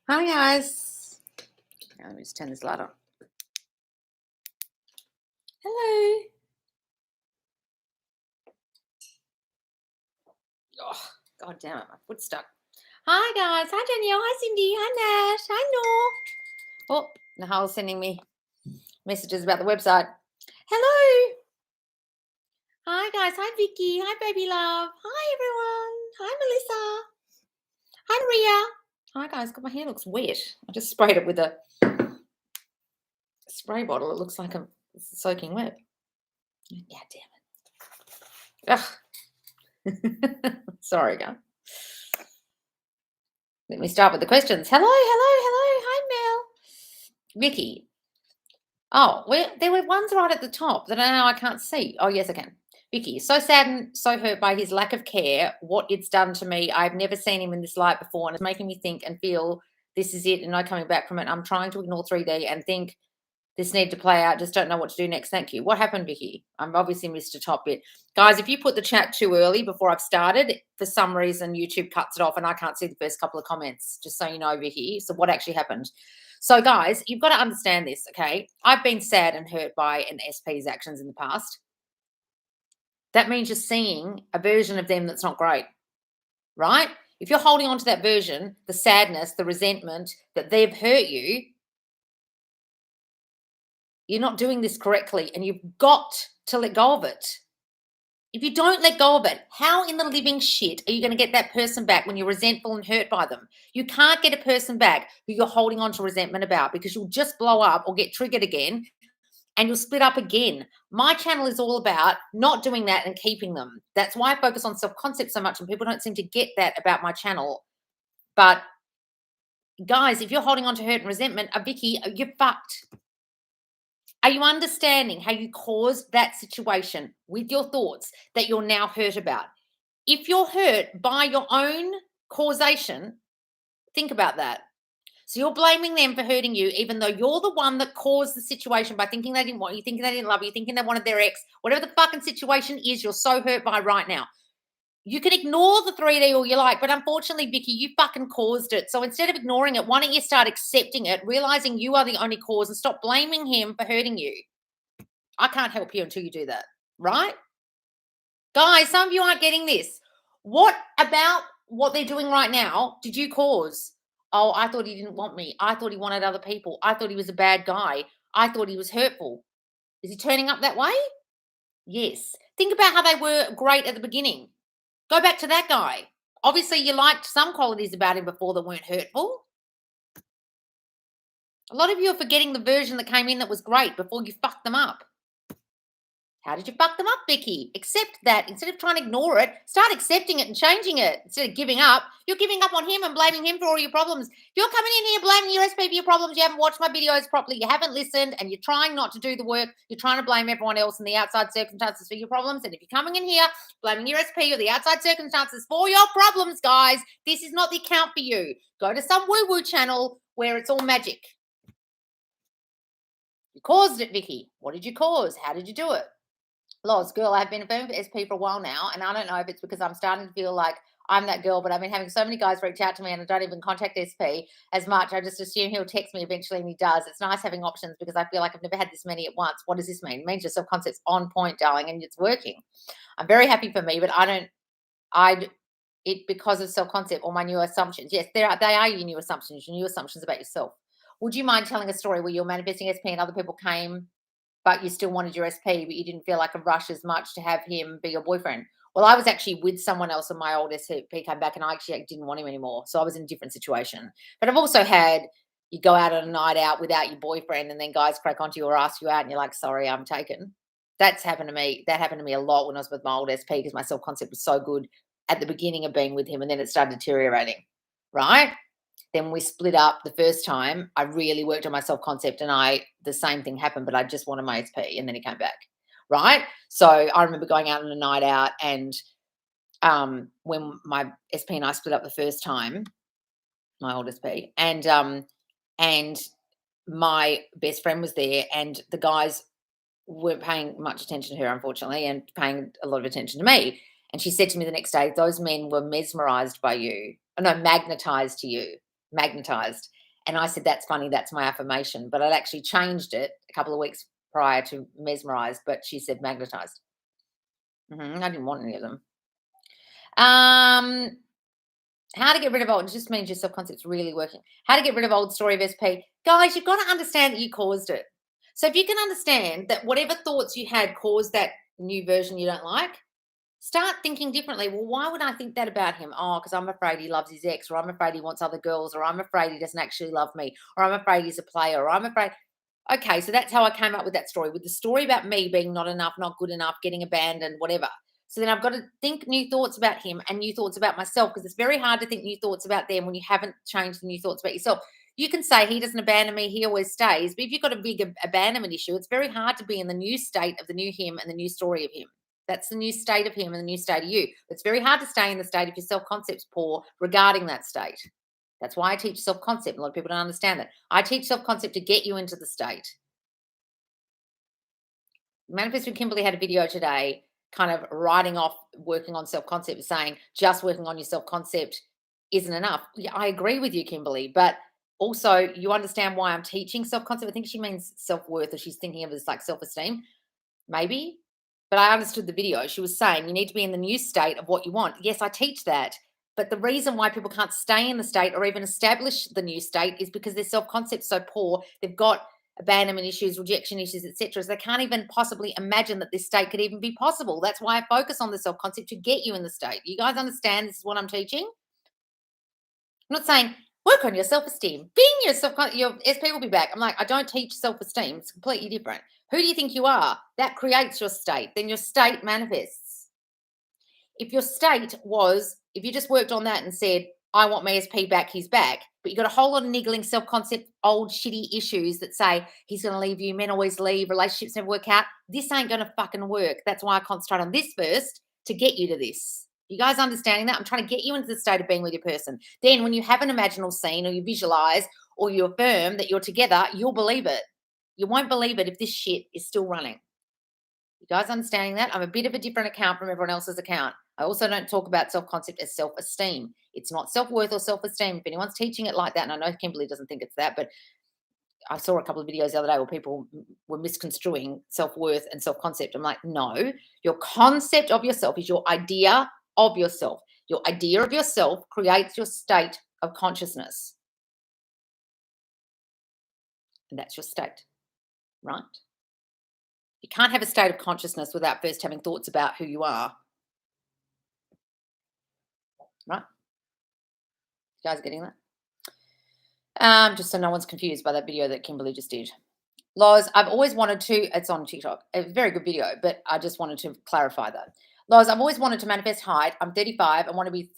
Hi guys. Now, let me just turn this light on. Hello. Oh, God damn it, my foot's stuck. Hi guys. Hi Danielle. Hi Cindy. Hi Nash. Hi Nor. Oh, Nahal's sending me messages about the website. Hello. Hi guys. Hi Vicky. Hi baby love. Hi everyone. Hi Melissa. Hi Maria. Hi guys. God, my hair looks wet. I just sprayed it with a spray bottle. It looks like it's soaking wet. Yeah, damn it. Ugh. Sorry, guys. Let me start with the questions. Hello. Hi, Mel. Vicky. Oh, there were ones right at the top that I can't see. Oh, yes, I can. Vicky, so saddened, so hurt by his lack of care, what it's done to me. I've never seen him in this light before, and it's making me think and feel this is it and no coming back from it. I'm trying to ignore 3D and think this need to play out. Just don't know what to do next. Thank you. What happened, Vicky? I've obviously missed a top bit. Guys, if you put the chat too early before I've started, for some reason YouTube cuts it off and I can't see the first couple of comments, just so you know, Vicky. So what actually happened? So guys, you've got to understand this, okay? I've been sad and hurt by an SP's actions in the past. That means you're seeing a version of them that's not great, right? If you're holding on to that version, the sadness, the resentment that they've hurt you, you're not doing this correctly and you've got to let go of it. If you don't let go of it, how in the living shit are you going to get that person back when you're resentful and hurt by them? You can't get a person back who you're holding on to resentment about because you'll just blow up or get triggered again and you'll split up again. My channel is all about not doing that and keeping them. That's why I focus on self-concept so much and people don't seem to get that about my channel. But guys, if you're holding on to hurt and resentment, Vicky, you're fucked. Are you understanding how you caused that situation with your thoughts that you're now hurt about? If you're hurt by your own causation, think about that. So you're blaming them for hurting you, even though you're the one that caused the situation by thinking they didn't want you, thinking they didn't love you, thinking they wanted their ex, whatever the fucking situation is, you're so hurt by right now. You can ignore the 3D all you like, but unfortunately, Vicky, you fucking caused it. So instead of ignoring it, why don't you start accepting it, realizing you are the only cause and stop blaming him for hurting you? I can't help you until you do that, right? Guys, some of you aren't getting this. What about what they're doing right now did you cause? Oh, I thought he didn't want me. I thought he wanted other people. I thought he was a bad guy. I thought he was hurtful. Is he turning up that way? Yes. Think about how they were great at the beginning. Go back to that guy. Obviously, you liked some qualities about him before that weren't hurtful. A lot of you are forgetting the version that came in that was great before you fucked them up. How did you fuck them up, Vicky? Accept that. Instead of trying to ignore it, start accepting it and changing it. Instead of giving up, you're giving up on him and blaming him for all your problems. You're coming in here blaming your SP for your problems. You haven't watched my videos properly. You haven't listened and you're trying not to do the work. You're trying to blame everyone else and the outside circumstances for your problems. And if you're coming in here blaming your SP or the outside circumstances for your problems, guys, this is not the account for you. Go to some woo-woo channel where it's all magic. You caused it, Vicky. What did you cause? How did you do it? Loz, girl, I've been affirming for SP for a while now, and I don't know if it's because I'm starting to feel like I'm that girl, but I've been having so many guys reach out to me and I don't even contact SP as much. I just assume he'll text me eventually, and he does. It's nice having options because I feel like I've never had this many at once. What does this mean? It means your self-concept's on point, darling, and it's working. I'm very happy for me, but because of self-concept or my new assumptions. Yes, they are your new assumptions about yourself. Would you mind telling a story where you're manifesting SP and other people came but you still wanted your SP, but you didn't feel like a rush as much to have him be your boyfriend? Well, I was actually with someone else and my old SP came back and I actually didn't want him anymore. So I was in a different situation. But I've also had you go out on a night out without your boyfriend and then guys crack onto you or ask you out and you're like, sorry, I'm taken. That's happened to me. That happened to me a lot when I was with my old SP because my self-concept was so good at the beginning of being with him and then it started deteriorating, right? Then we split up the first time. I really worked on my self-concept and the same thing happened, but I just wanted my SP and then he came back. Right. So I remember going out on a night out and when my SP and I split up the first time, my old SP, and my best friend was there and the guys weren't paying much attention to her, unfortunately, and paying a lot of attention to me. And she said to me the next day, those men were mesmerized by you. Oh, no, magnetized to you. magnetized. And I said, that's funny, that's my affirmation. But I'd actually changed it a couple of weeks prior to mesmerized, but she said magnetized. I didn't want any of them. How to get rid of old, it just means your subconscious's really working. How to get rid of old story of SP. Guys, you've got to understand that you caused it. So if you can understand that whatever thoughts you had caused that new version you don't like, start thinking differently. Well, why would I think that about him? Oh, because I'm afraid he loves his ex, or I'm afraid he wants other girls, or I'm afraid he doesn't actually love me, or I'm afraid he's a player, or I'm afraid. Okay, so that's how I came up with that story, with the story about me being not enough, not good enough, getting abandoned, whatever. So then I've got to think new thoughts about him and new thoughts about myself, because it's very hard to think new thoughts about them when you haven't changed the new thoughts about yourself. You can say he doesn't abandon me, he always stays. But if you've got a big abandonment issue, it's very hard to be in the new state of the new him and the new story of him. That's the new state of him and the new state of you. It's very hard to stay in the state if your self-concept's poor regarding that state. That's why I teach self-concept. A lot of people don't understand that. I teach self-concept to get you into the state. Manifest with Kimberly had a video today kind of writing off working on self-concept, saying just working on your self-concept isn't enough. Yeah, I agree with you, Kimberly, but also you understand why I'm teaching self-concept. I think she means self-worth, or she's thinking of it as like self-esteem, maybe. But I understood the video. She was saying you need to be in the new state of what you want. Yes, I teach that. But the reason why people can't stay in the state or even establish the new state is because their self-concept's so poor. They've got abandonment issues, rejection issues, etc. So they can't even possibly imagine that this state could even be possible. That's why I focus on the self-concept, to get you in the state. You guys understand this is what I'm teaching? I'm not saying work on your self-esteem. Being your SP will be back. I'm like, I don't teach self-esteem. It's completely different. Who do you think you are? That creates your state. Then your state manifests. If your state was, if you just worked on that and said, I want my SP back, he's back, but you got a whole lot of niggling self-concept, old shitty issues that say he's going to leave you, men always leave, relationships never work out. This ain't going to fucking work. That's why I concentrate on this first, to get you to this. You guys understanding that? I'm trying to get you into the state of being with your person. Then when you have an imaginal scene, or you visualize, or you affirm that you're together, you'll believe it. You won't believe it if this shit is still running. You guys understanding that? I'm a bit of a different account from everyone else's account. I also don't talk about self-concept as self-esteem. It's not self-worth or self-esteem. If anyone's teaching it like that, and I know Kimberly doesn't think it's that, but I saw a couple of videos the other day where people were misconstruing self-worth and self-concept. I'm like, no, your concept of yourself is your idea of yourself. Your idea of yourself creates your state of consciousness. And that's your state, right? You can't have a state of consciousness without first having thoughts about who you are. Right? You guys getting that? Just so no one's confused by that video that Kimberly just did. Loz, I've always wanted to, it's on TikTok, a very good video, but I just wanted to clarify that. Loz, I've always wanted to manifest height. I'm 35. I want to be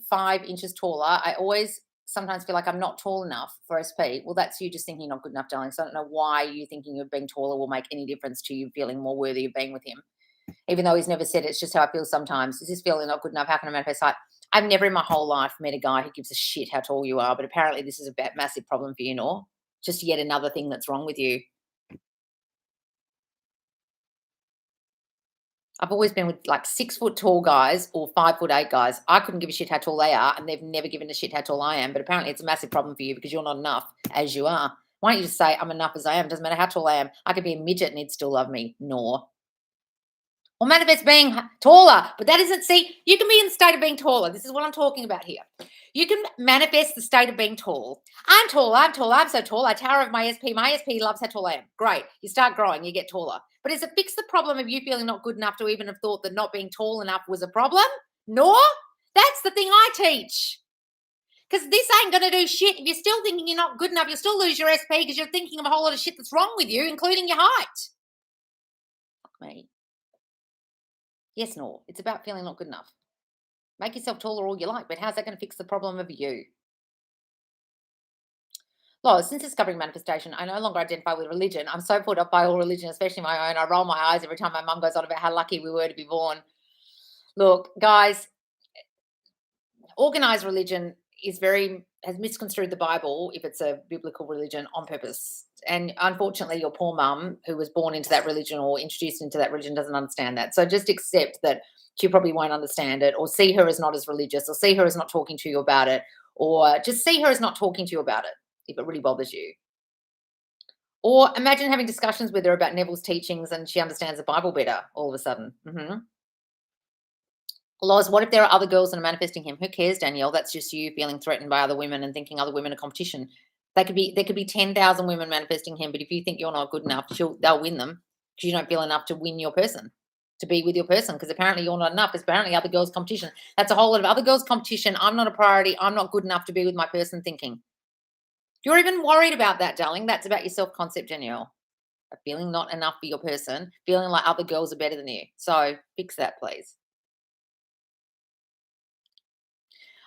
5 inches taller. I always sometimes feel like I'm not tall enough for SP. Well, that's you just thinking you're not good enough, darling. So I don't know why you thinking of being taller will make any difference to you feeling more worthy of being with him. Even though he's never said it, it's just how I feel sometimes. Is this feeling not good enough? How can I manifest height? I've never in my whole life met a guy who gives a shit how tall you are, but apparently this is a massive problem for you, Nor. Just yet another thing that's wrong with you. I've always been with like 6 foot tall guys or 5'8" guys. I couldn't give a shit how tall they are, and they've never given a shit how tall I am. But apparently it's a massive problem for you because you're not enough as you are. Why don't you just say, I'm enough as I am? Doesn't matter how tall I am. I could be a midget and he'd still love me. Nor. Or manifest being taller. But that isn't, see, you can be in the state of being taller. This is what I'm talking about here. You can manifest the state of being tall. I'm tall, I'm tall, I'm so tall. I tower over my SP. My SP loves how tall I am. Great. You start growing, you get taller. But does it fix the problem of you feeling not good enough to even have thought that not being tall enough was a problem? Nor. That's the thing I teach. Because this ain't going to do shit. If you're still thinking you're not good enough, you'll still lose your SP because you're thinking of a whole lot of shit that's wrong with you, including your height. Fuck me. Yes, Nor. It's about feeling not good enough. Make yourself taller all you like, but how's that going to fix the problem of you? Lois, since discovering manifestation, I no longer identify with religion. I'm so put off by all religion, especially my own. I roll my eyes every time my mum goes on about how lucky we were to be born. Look, guys, organized religion has misconstrued the Bible if it's a biblical religion on purpose. And unfortunately, your poor mum, who was born into that religion or introduced into that religion, doesn't understand that. So just accept that she probably won't understand it, or see her as not as religious, or see her as not talking to you about it, or just see her as not talking to you about it if it really bothers you. Or imagine having discussions with her about Neville's teachings and she understands the Bible better all of a sudden. Loz, what if there are other girls that are manifesting him? Who cares, Danielle? That's just you feeling threatened by other women and thinking other women are competition. There could be 10,000 women manifesting him, but if you think you're not good enough, they'll win them because you don't feel enough to win your person, to be with your person, because apparently you're not enough. Because apparently other girls' competition. That's a whole lot of other girls' competition. I'm not a priority. I'm not good enough to be with my person thinking. If you're even worried about that, darling, that's about your self-concept, Danielle. Feeling not enough for your person, feeling like other girls are better than you. So fix that, please.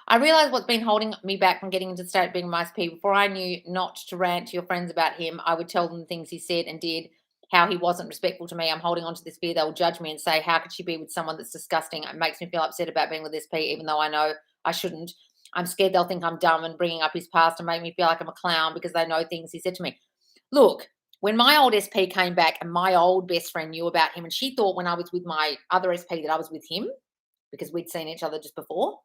I realize what's been holding me back from getting into the state of being my SP. Before I knew not to rant to your friends about him, I would tell them the things he said and did, how he wasn't respectful to me. I'm holding on to this fear they'll judge me and say, how could she be with someone that's disgusting? It makes me feel upset about being with SP, even though I know I shouldn't. I'm scared they'll think I'm dumb and bringing up his past and make me feel like I'm a clown because they know things he said to me. Look, when my old SP came back and my old best friend knew about him, and she thought when I was with my other SP that I was with him because we'd seen each other just before.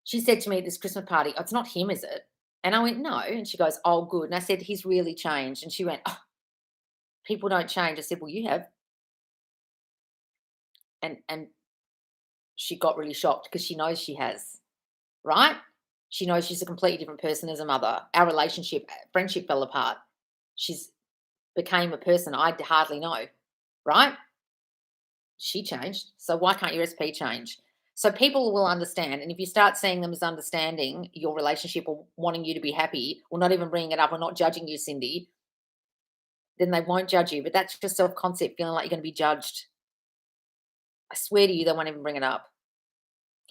She said to me at this Christmas party, "Oh, it's not him, is it?" And I went, "No." And she goes, "Oh, good." And I said, "He's really changed." And she went, "Oh, people don't change." I said, "Well, you have." And she got really shocked because she knows she has, right? She knows she's a completely different person as a mother. Our relationship, friendship fell apart. She's became a person I hardly know, right? She changed. So why can't your SP change? So people will understand. And if you start seeing them as understanding your relationship or wanting you to be happy or not even bringing it up or not judging you, Cindy, then they won't judge you. But that's just self-concept, feeling like you're going to be judged. I swear to you, they won't even bring it up.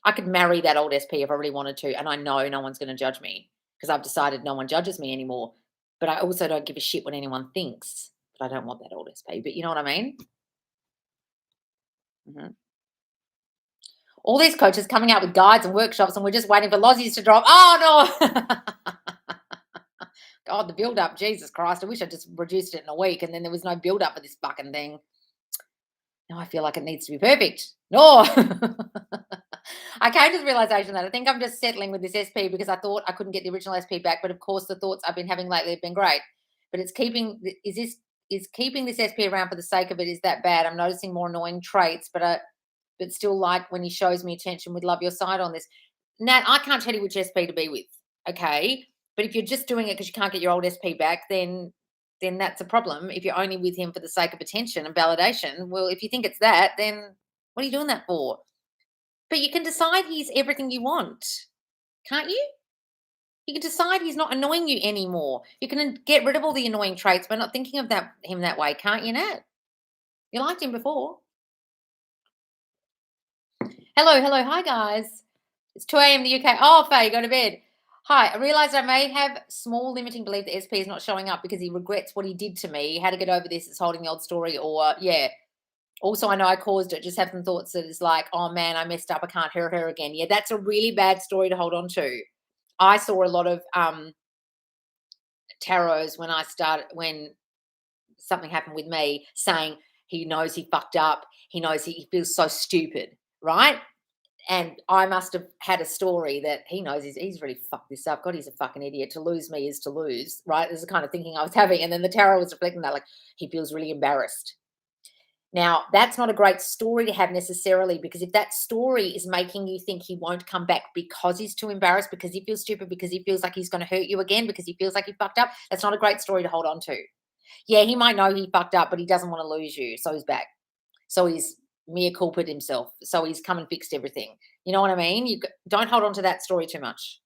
I could marry that old SP if I really wanted to. And I know no one's going to judge me because I've decided no one judges me anymore. But I also don't give a shit what anyone thinks. But I don't want that old SP. But you know what I mean? Mhm. All these coaches coming out with guides and workshops, and we're just waiting for Lozies to drop. Oh, no. God, the build up. Jesus Christ. I wish I just reduced it in a week and then there was no build up for this fucking thing. Now I feel like it needs to be perfect. No. I came to the realization that I think I'm just settling with this SP because I thought I couldn't get the original SP back. But of course, the thoughts I've been having lately have been great. But it's keeping this SP around for the sake of it, is that bad? I'm noticing more annoying traits, but still like when he shows me attention, would love your side on this. Nat, I can't tell you which SP to be with, okay? But if you're just doing it because you can't get your old SP back, then that's a problem. If you're only with him for the sake of attention and validation, well, if you think it's that, then what are you doing that for? But you can decide he's everything you want, can't you? You can decide he's not annoying you anymore. You can get rid of all the annoying traits by not thinking of him that way, can't you, Nat? You liked him before. Hello, hello, hi guys. It's 2 a.m. in the UK. Oh, Faye, go to bed. Hi, I realised I may have small limiting belief that SP is not showing up because he regrets what he did to me. How to get over this? It's holding the old story, or yeah. Also, I know I caused it. Just have some thoughts that is like, oh man, I messed up. I can't hurt her again. Yeah, that's a really bad story to hold on to. I saw a lot of tarots when something happened with me, saying he knows he fucked up. He knows he feels so stupid, right? And I must have had a story that he knows he's really fucked this up. God, he's a fucking idiot. To lose me is to lose, right? This is the kind of thinking I was having. And then the tarot was reflecting that, like, he feels really embarrassed. Now, that's not a great story to have necessarily, because if that story is making you think he won't come back because he's too embarrassed, because he feels stupid, because he feels like he's going to hurt you again, because he feels like he fucked up, that's not a great story to hold on to. Yeah, he might know he fucked up, but he doesn't want to lose you. So he's back. So he's mea culpa'd himself. So he's come and fixed everything. You know what I mean? You don't hold on to that story too much.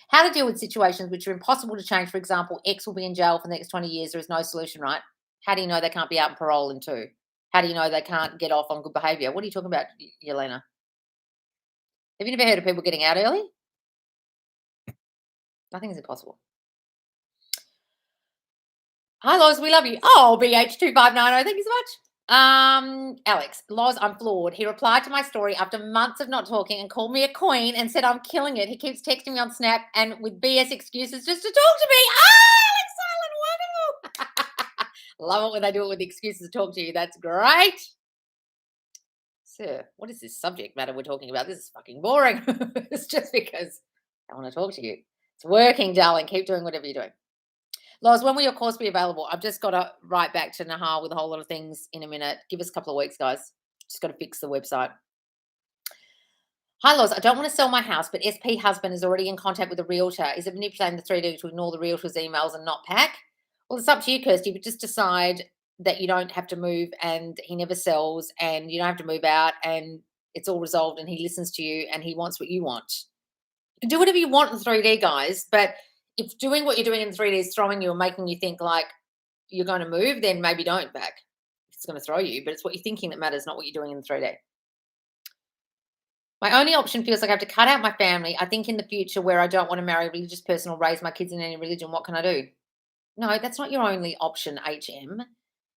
How to deal with situations which are impossible to change. For example, X will be in jail for the next 20 years. There is no solution, right? How do you know they can't be out on parole in 2? How do you know they can't get off on good behaviour? What are you talking about, Yelena? Have you never heard of people getting out early? Nothing is impossible. Hi, Loz, we love you. Oh, BH2590, thank you so much. Alex, Loz, I'm floored. He replied to my story after months of not talking and called me a queen and said I'm killing it. He keeps texting me on Snap and with BS excuses just to talk to me. Alex Silent, wonderful. Love it when they do it with excuses to talk to you. That's great. So, what is this subject matter we're talking about? This is fucking boring. It's just because I want to talk to you. It's working, darling. Keep doing whatever you're doing. Loz, when will your course be available? I've just got to write back to Nahal with a whole lot of things in a minute. Give us a couple of weeks, guys. Just got to fix the website. Hi, Loz. I don't want to sell my house, but SP husband is already in contact with a realtor. Is it manipulating the 3D to ignore the realtor's emails and not pack? Well, it's up to you, Kirsty, but just decide that you don't have to move and he never sells and you don't have to move out and it's all resolved and he listens to you and he wants what you want. You can do whatever you want in 3D, guys, but if doing what you're doing in 3D is throwing you and making you think like you're going to move, then maybe don't back. It's going to throw you, but it's what you're thinking that matters, not what you're doing in 3D. My only option feels like I have to cut out my family. I think in the future where I don't want to marry a religious person or raise my kids in any religion, what can I do? No, that's not your only option, HM.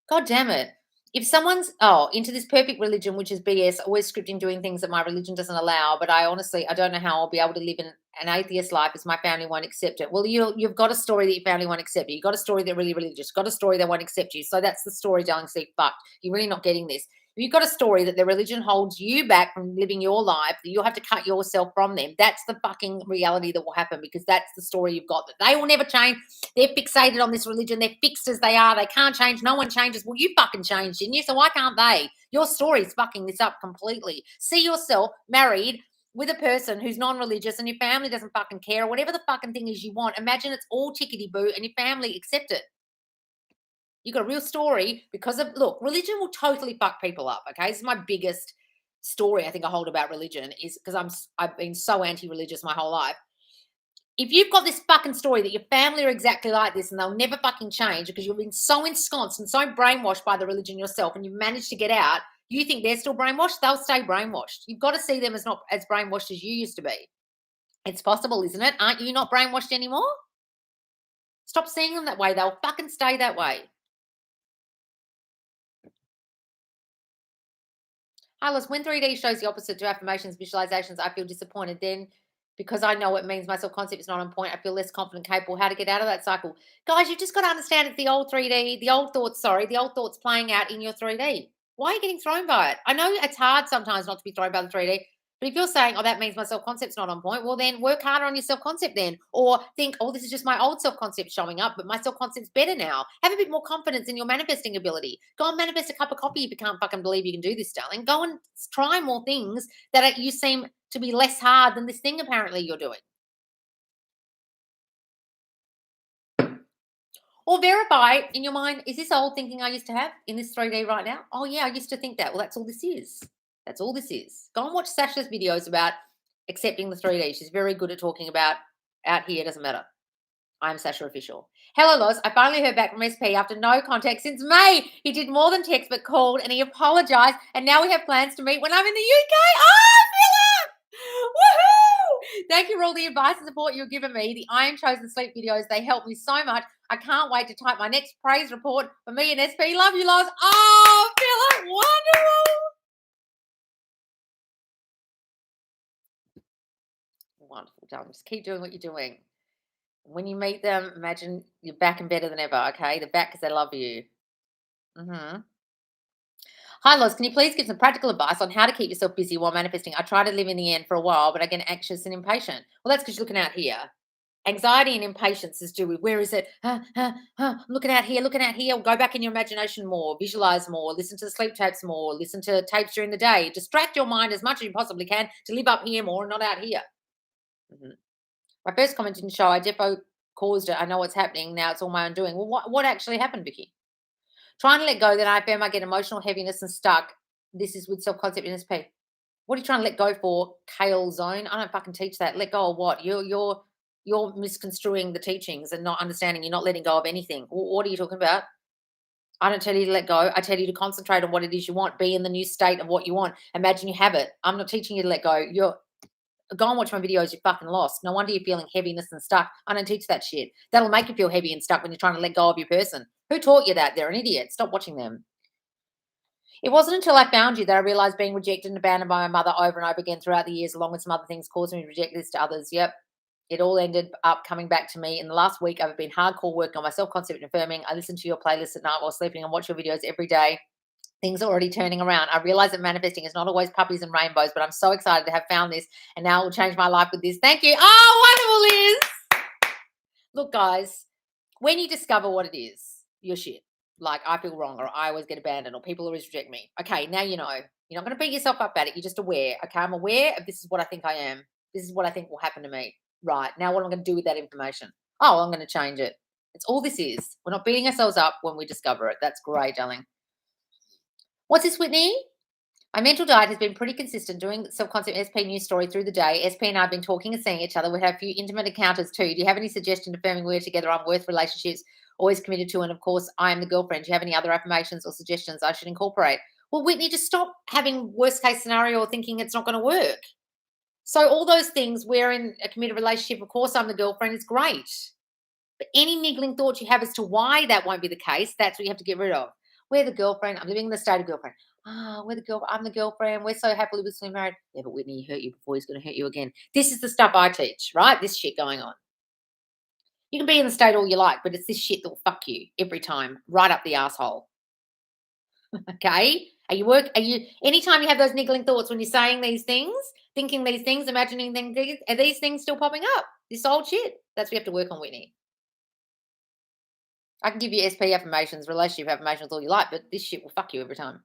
God damn it. If someone's into this perfect religion, which is BS, always scripting, doing things that my religion doesn't allow, but I don't know how I'll be able to live in an atheist life as my family won't accept it. Well, you've got a story that your family won't accept you. You've got a story they're really religious. You've got a story they won't accept you. So that's the story, darling. So you're fucked. You're really not getting this. If you've got a story that their religion holds you back from living your life, that you'll have to cut yourself from them. That's the fucking reality that will happen because that's the story you've got, that they will never change. They're fixated on this religion. They're fixed as they are. They can't change. No one changes. Well, you fucking changed, didn't you? So why can't they? Your story's fucking this up completely. See yourself married with a person who's non-religious and your family doesn't fucking care or whatever the fucking thing is you want. Imagine it's all tickety-boo and your family accept it. You got a real story because of, look, religion will totally fuck people up, okay? This is my biggest story I think I hold about religion is because I've been so anti-religious my whole life. If you've got this fucking story that your family are exactly like this and they'll never fucking change because you've been so ensconced and so brainwashed by the religion yourself and you've managed to get out, you think they're still brainwashed? They'll stay brainwashed. You've got to see them as not as brainwashed as you used to be. It's possible, isn't it? Aren't you not brainwashed anymore? Stop seeing them that way. They'll fucking stay that way. Hylas, when 3D shows the opposite to affirmations, visualizations, I feel disappointed. Then, because I know it means my self-concept is not on point, I feel less confident, capable. How to get out of that cycle? Guys, you just got to understand it's the old 3D, the old thoughts playing out in your 3D. Why are you getting thrown by it? I know it's hard sometimes not to be thrown by the 3D, but if you're saying, that means my self-concept's not on point, well, then work harder on your self-concept then. Or think, this is just my old self-concept showing up, but my self-concept's better now. Have a bit more confidence in your manifesting ability. Go and manifest a cup of coffee if you can't fucking believe you can do this, darling. Go and try more things that you seem to be less hard than this thing apparently you're doing. Or verify in your mind, is this old thinking I used to have in this 3D right now? Oh, yeah, I used to think that. Well, that's all this is. That's all this is. Go and watch Sasha's videos about accepting the 3D. She's very good at talking about out here. It doesn't matter. I'm Sasha Official. Hello, Loz. I finally heard back from SP after no contact since May. He did more than text but called and he apologized. And now we have plans to meet when I'm in the UK. Oh, Philip! Woohoo! Thank you for all the advice and support you've given me. The I Am Chosen Sleep videos, they help me so much. I can't wait to type my next praise report for me and SP. Love you, Loz. Oh, Philip, wonderful. Wonderful, darling. Just keep doing what you're doing. When you meet them, imagine you're back and better than ever, okay? They're back because they love you. Hi, Loz. Can you please give some practical advice on how to keep yourself busy while manifesting? I try to live in the end for a while, but I get anxious and impatient. Well, that's because you're looking out here. Anxiety and impatience is due with where is it? Looking out here, looking out here. Go back in your imagination more, visualize more, listen to the sleep tapes more, listen to tapes during the day. Distract your mind as much as you possibly can to live up here more and not out here. My first comment didn't show. I defo caused it. I know what's happening. Now it's all my undoing. Well, what actually happened, Vicky? Trying to let go, that I found I get emotional heaviness and stuck. This is with self-concept in SP. What are you trying to let go for, Kale Zone? I don't fucking teach that. Let go of what? You're misconstruing the teachings and not understanding. You're not letting go of anything. What are you talking about? I don't tell you to let go. I tell you to concentrate on what it is you want. Be in the new state of what you want. Imagine you have it. I'm not teaching you to let go. Go and watch my videos. You're fucking lost. No wonder you're feeling heaviness and stuck. I don't teach that shit. That'll make you feel heavy and stuck when you're trying to let go of your person. Who taught you that? They're an idiot. Stop watching them. It wasn't until I found you that I realized being rejected and abandoned by my mother over and over again throughout the years, along with some other things, caused me to reject this to others. Yep. It all ended up coming back to me. In the last week, I've been hardcore working on my self-concept and affirming. I listen to your playlist at night while sleeping and watch your videos every day. Things are already turning around. I realize that manifesting is not always puppies and rainbows, but I'm so excited to have found this, and now it will change my life with this. Thank you. Oh, wonderful, Liz. Look, guys, when you discover what it is, you're shit. Like, I feel wrong, or I always get abandoned, or people always reject me. Okay, now you know. You're not going to beat yourself up at it. You're just aware. Okay, I'm aware of this is what I think I am. This is what I think will happen to me. Right, now what am I going to do with that information? Oh, I'm going to change it. It's all this is. We're not beating ourselves up when we discover it. That's great, darling. What's this, Whitney? My mental diet has been pretty consistent, doing self-concept SP news story through the day. SP and I have been talking and seeing each other. We have a few intimate encounters too. Do you have any suggestion affirming we're together, I'm worth relationships, always committed to, and of course, I am the girlfriend? Do you have any other affirmations or suggestions I should incorporate? Well, Whitney, just stop having worst case scenario or thinking it's not going to work. So all those things, we're in a committed relationship, of course I'm the girlfriend, is great. But any niggling thoughts you have as to why that won't be the case, that's what you have to get rid of. We're the girlfriend. I'm living in the state of girlfriend. We're the girl. I'm the girlfriend. We're so happily with married. Yeah, but Whitney, he hurt you before. He's going to hurt you again. This is the stuff I teach, right? This shit going on. You can be in the state all you like, but it's this shit that will fuck you every time, right up the asshole. Okay? Are you anytime you have those niggling thoughts when you're saying these things, thinking these things, imagining things, are these things still popping up? This old shit. That's what we have to work on, Whitney. I can give you SP affirmations, relationship affirmations, all you like, but this shit will fuck you every time.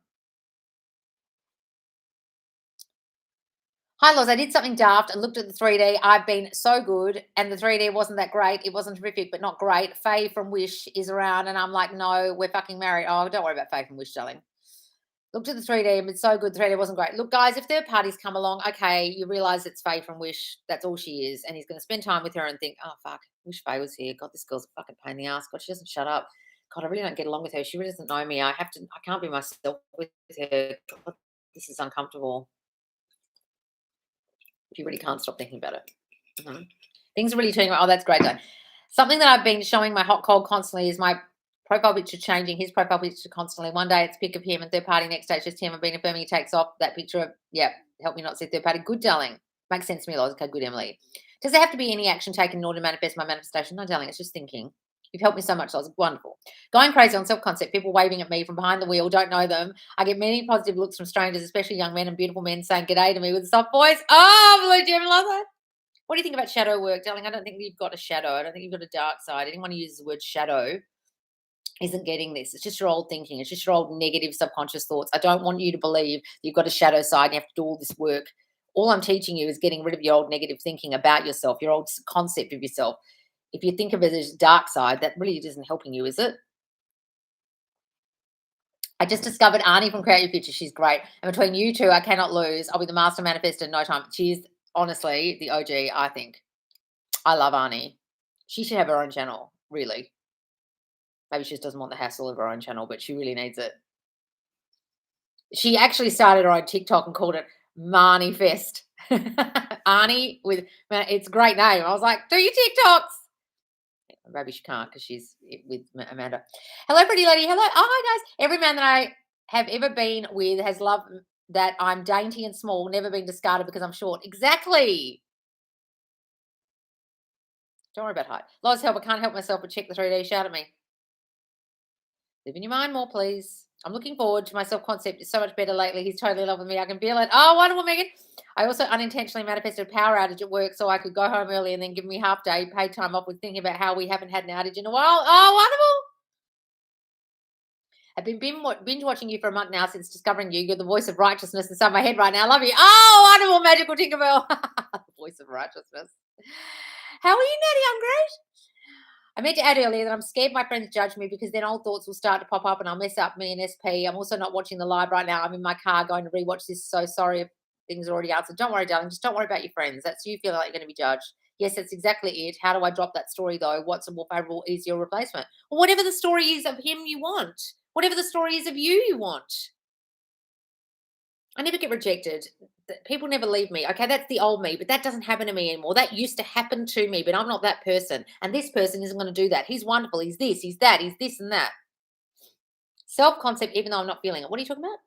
Hi, Loz. I did something daft and looked at the 3D. I've been so good, and the 3D wasn't that great. It wasn't terrific, but not great. Faye from Wish is around, and I'm like, no, we're fucking married. Oh, don't worry about Faye from Wish, darling. Looked at the 3D, and it's so good. The 3D wasn't great. Look, guys, if third parties come along, okay, you realize it's Faye from Wish. That's all she is, and he's going to spend time with her and think, oh, fuck, wish Faye was here. God, this girl's a fucking pain in the ass. God, she doesn't shut up. God, I really don't get along with her. She really doesn't know me. I can't be myself with her. God, this is uncomfortable. If you really can't stop thinking about it. Things are really turning around. Oh, that's great. Though. Something that I've been showing my hot cold constantly is my profile picture changing, his profile picture constantly. One day it's a pic of him and third party, next day it's just him. I've been affirming, he takes off that picture of, help me not see third party. Good, darling. Makes sense to me, Loz. Okay, good, Emily. Does there have to be any action taken in order to manifest my manifestation? No, darling, it's just thinking. You've helped me so much, Loz. Wonderful. Going crazy on self-concept, people waving at me from behind the wheel, don't know them. I get many positive looks from strangers, especially young men and beautiful men saying g'day to me with a soft voice. Oh, Blue Jim, love that. What do you think about shadow work, darling? I don't think you've got a shadow. I don't think you've got a dark side. Anyone who uses the word shadow isn't getting this. It's just your old thinking. It's just your old negative subconscious thoughts. I don't want you to believe you've got a shadow side and you have to do all this work. All I'm teaching you is getting rid of your old negative thinking about yourself, your old concept of yourself. If you think of it as dark side, that really isn't helping you, is it? I just discovered Arnie from Create Your Future. She's great. And between you two, I cannot lose. I'll be the master manifestor in no time. She's honestly the OG, I think. I love Arnie. She should have her own channel, really. Maybe she just doesn't want the hassle of her own channel, but she really needs it. She actually started her own TikTok and called it Marnie Fest. Arnie with, it's a great name. I was like, do your TikToks. Maybe she can't because she's with Amanda. Hello, pretty lady. Hello. Oh, hi, guys. Every man that I have ever been with has loved that I'm dainty and small, never been discarded because I'm short. Exactly. Don't worry about height. Lots of help. I can't help myself but check the 3D. Shout at me. Live in your mind more, please. I'm looking forward to my self-concept. It's so much better lately. He's totally in love with me. I can feel it. Oh, wonderful, Megan. I also unintentionally manifested a power outage at work so I could go home early and then give me half day paid time off with thinking about how we haven't had an outage in a while. Oh, wonderful. I've been binge watching you for a month now since discovering you. You're the voice of righteousness inside my head right now. I love you. Oh, wonderful, magical Tinkerbell. Voice of righteousness. How are you, Natty? I'm great. I meant to add earlier that I'm scared my friends judge me because then old thoughts will start to pop up and I'll mess up me and SP. I'm also not watching the live right now. I'm in my car going to rewatch this. So sorry if things are already out. So don't worry, darling. Just don't worry about your friends. That's you feeling like you're going to be judged. Yes, that's exactly it. How do I drop that story, though? What's a more favorable, easier replacement? Well, whatever the story is of him you want. Whatever the story is of you want. I never get rejected. People never leave me. Okay, that's the old me, but that doesn't happen to me anymore. That used to happen to me, but I'm not that person. And this person isn't going to do that. He's wonderful. He's this, he's that, he's this and that. Self-concept, even though I'm not feeling it. What are you talking about?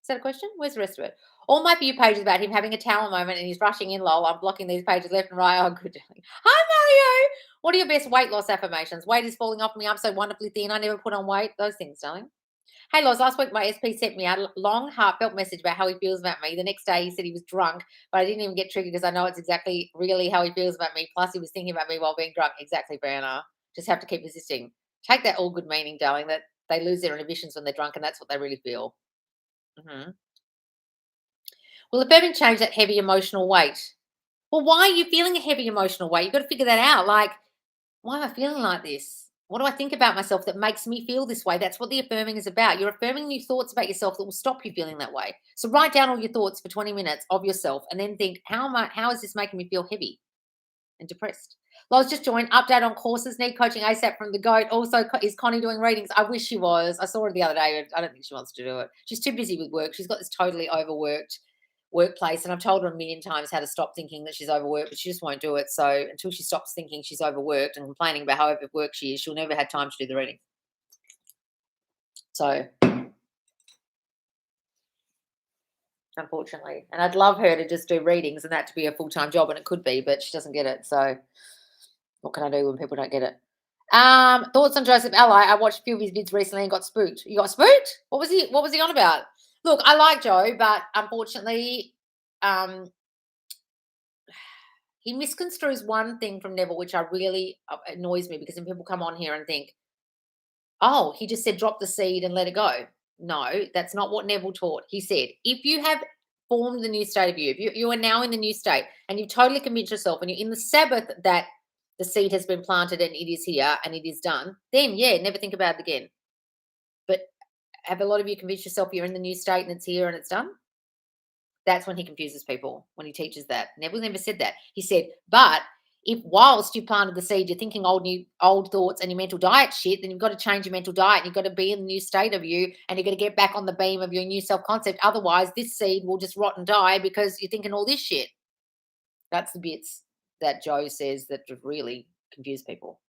Is that a question? Where's the rest of it? All my few pages about him having a tower moment and he's rushing in, lol. I'm blocking these pages left and right. Oh, good. Hi, Mario. What are your best weight loss affirmations? Weight is falling off me. I'm so wonderfully thin. I never put on weight. Those things, darling. Hey, Loz, last week my SP sent me a long, heartfelt message about how he feels about me. The next day he said he was drunk, but I didn't even get triggered because I know it's exactly really how he feels about me. Plus, he was thinking about me while being drunk. Exactly, Brianna. Just have to keep persisting. Take that all good meaning, darling, that they lose their inhibitions when they're drunk, and that's what they really feel. Will affirming change that heavy emotional weight? Well, why are you feeling a heavy emotional weight? You've got to figure that out. Like, why am I feeling like this? What do I think about myself that makes me feel this way? That's what the affirming is about. You're affirming new thoughts about yourself that will stop you feeling that way. So write down all your thoughts for 20 minutes of yourself and then think, how is this making me feel heavy and depressed? Well, I was just joined. Update on courses. Need coaching ASAP from the GOAT. Also, is Connie doing readings? I wish she was. I saw her the other day. I don't think she wants to do it. She's too busy with work. She's got this totally overworked workplace, and I've told her a million times how to stop thinking that she's overworked, but she just won't do it. So until she stops thinking she's overworked and complaining about how overworked she is, she'll never have time to do the reading. So unfortunately, and I'd love her to just do readings and that to be a full-time job, and it could be, but she doesn't get it. So what can I do when people don't get it? Thoughts on Joseph Ally. I watched a few of his vids recently and got spooked. You got spooked? What was he on about? Look, I like Joe, but unfortunately, he misconstrues one thing from Neville, which I really annoys me, because then people come on here and think, oh, he just said drop the seed and let it go. No, that's not what Neville taught. He said, if you have formed the new state of you, if you are now in the new state and you've totally convinced yourself and you're in the Sabbath that the seed has been planted and it is here and it is done, then yeah, never think about it again. But have a lot of you convinced yourself you're in the new state and it's here and it's done? That's when he confuses people, when he teaches that. Neville never said that. He said, but if whilst you planted the seed, you're thinking old thoughts and your mental diet shit, then you've got to change your mental diet. You've got to be in the new state of you, and you've got to get back on the beam of your new self-concept. Otherwise, this seed will just rot and die because you're thinking all this shit. That's the bits that Joe says that really confuse people.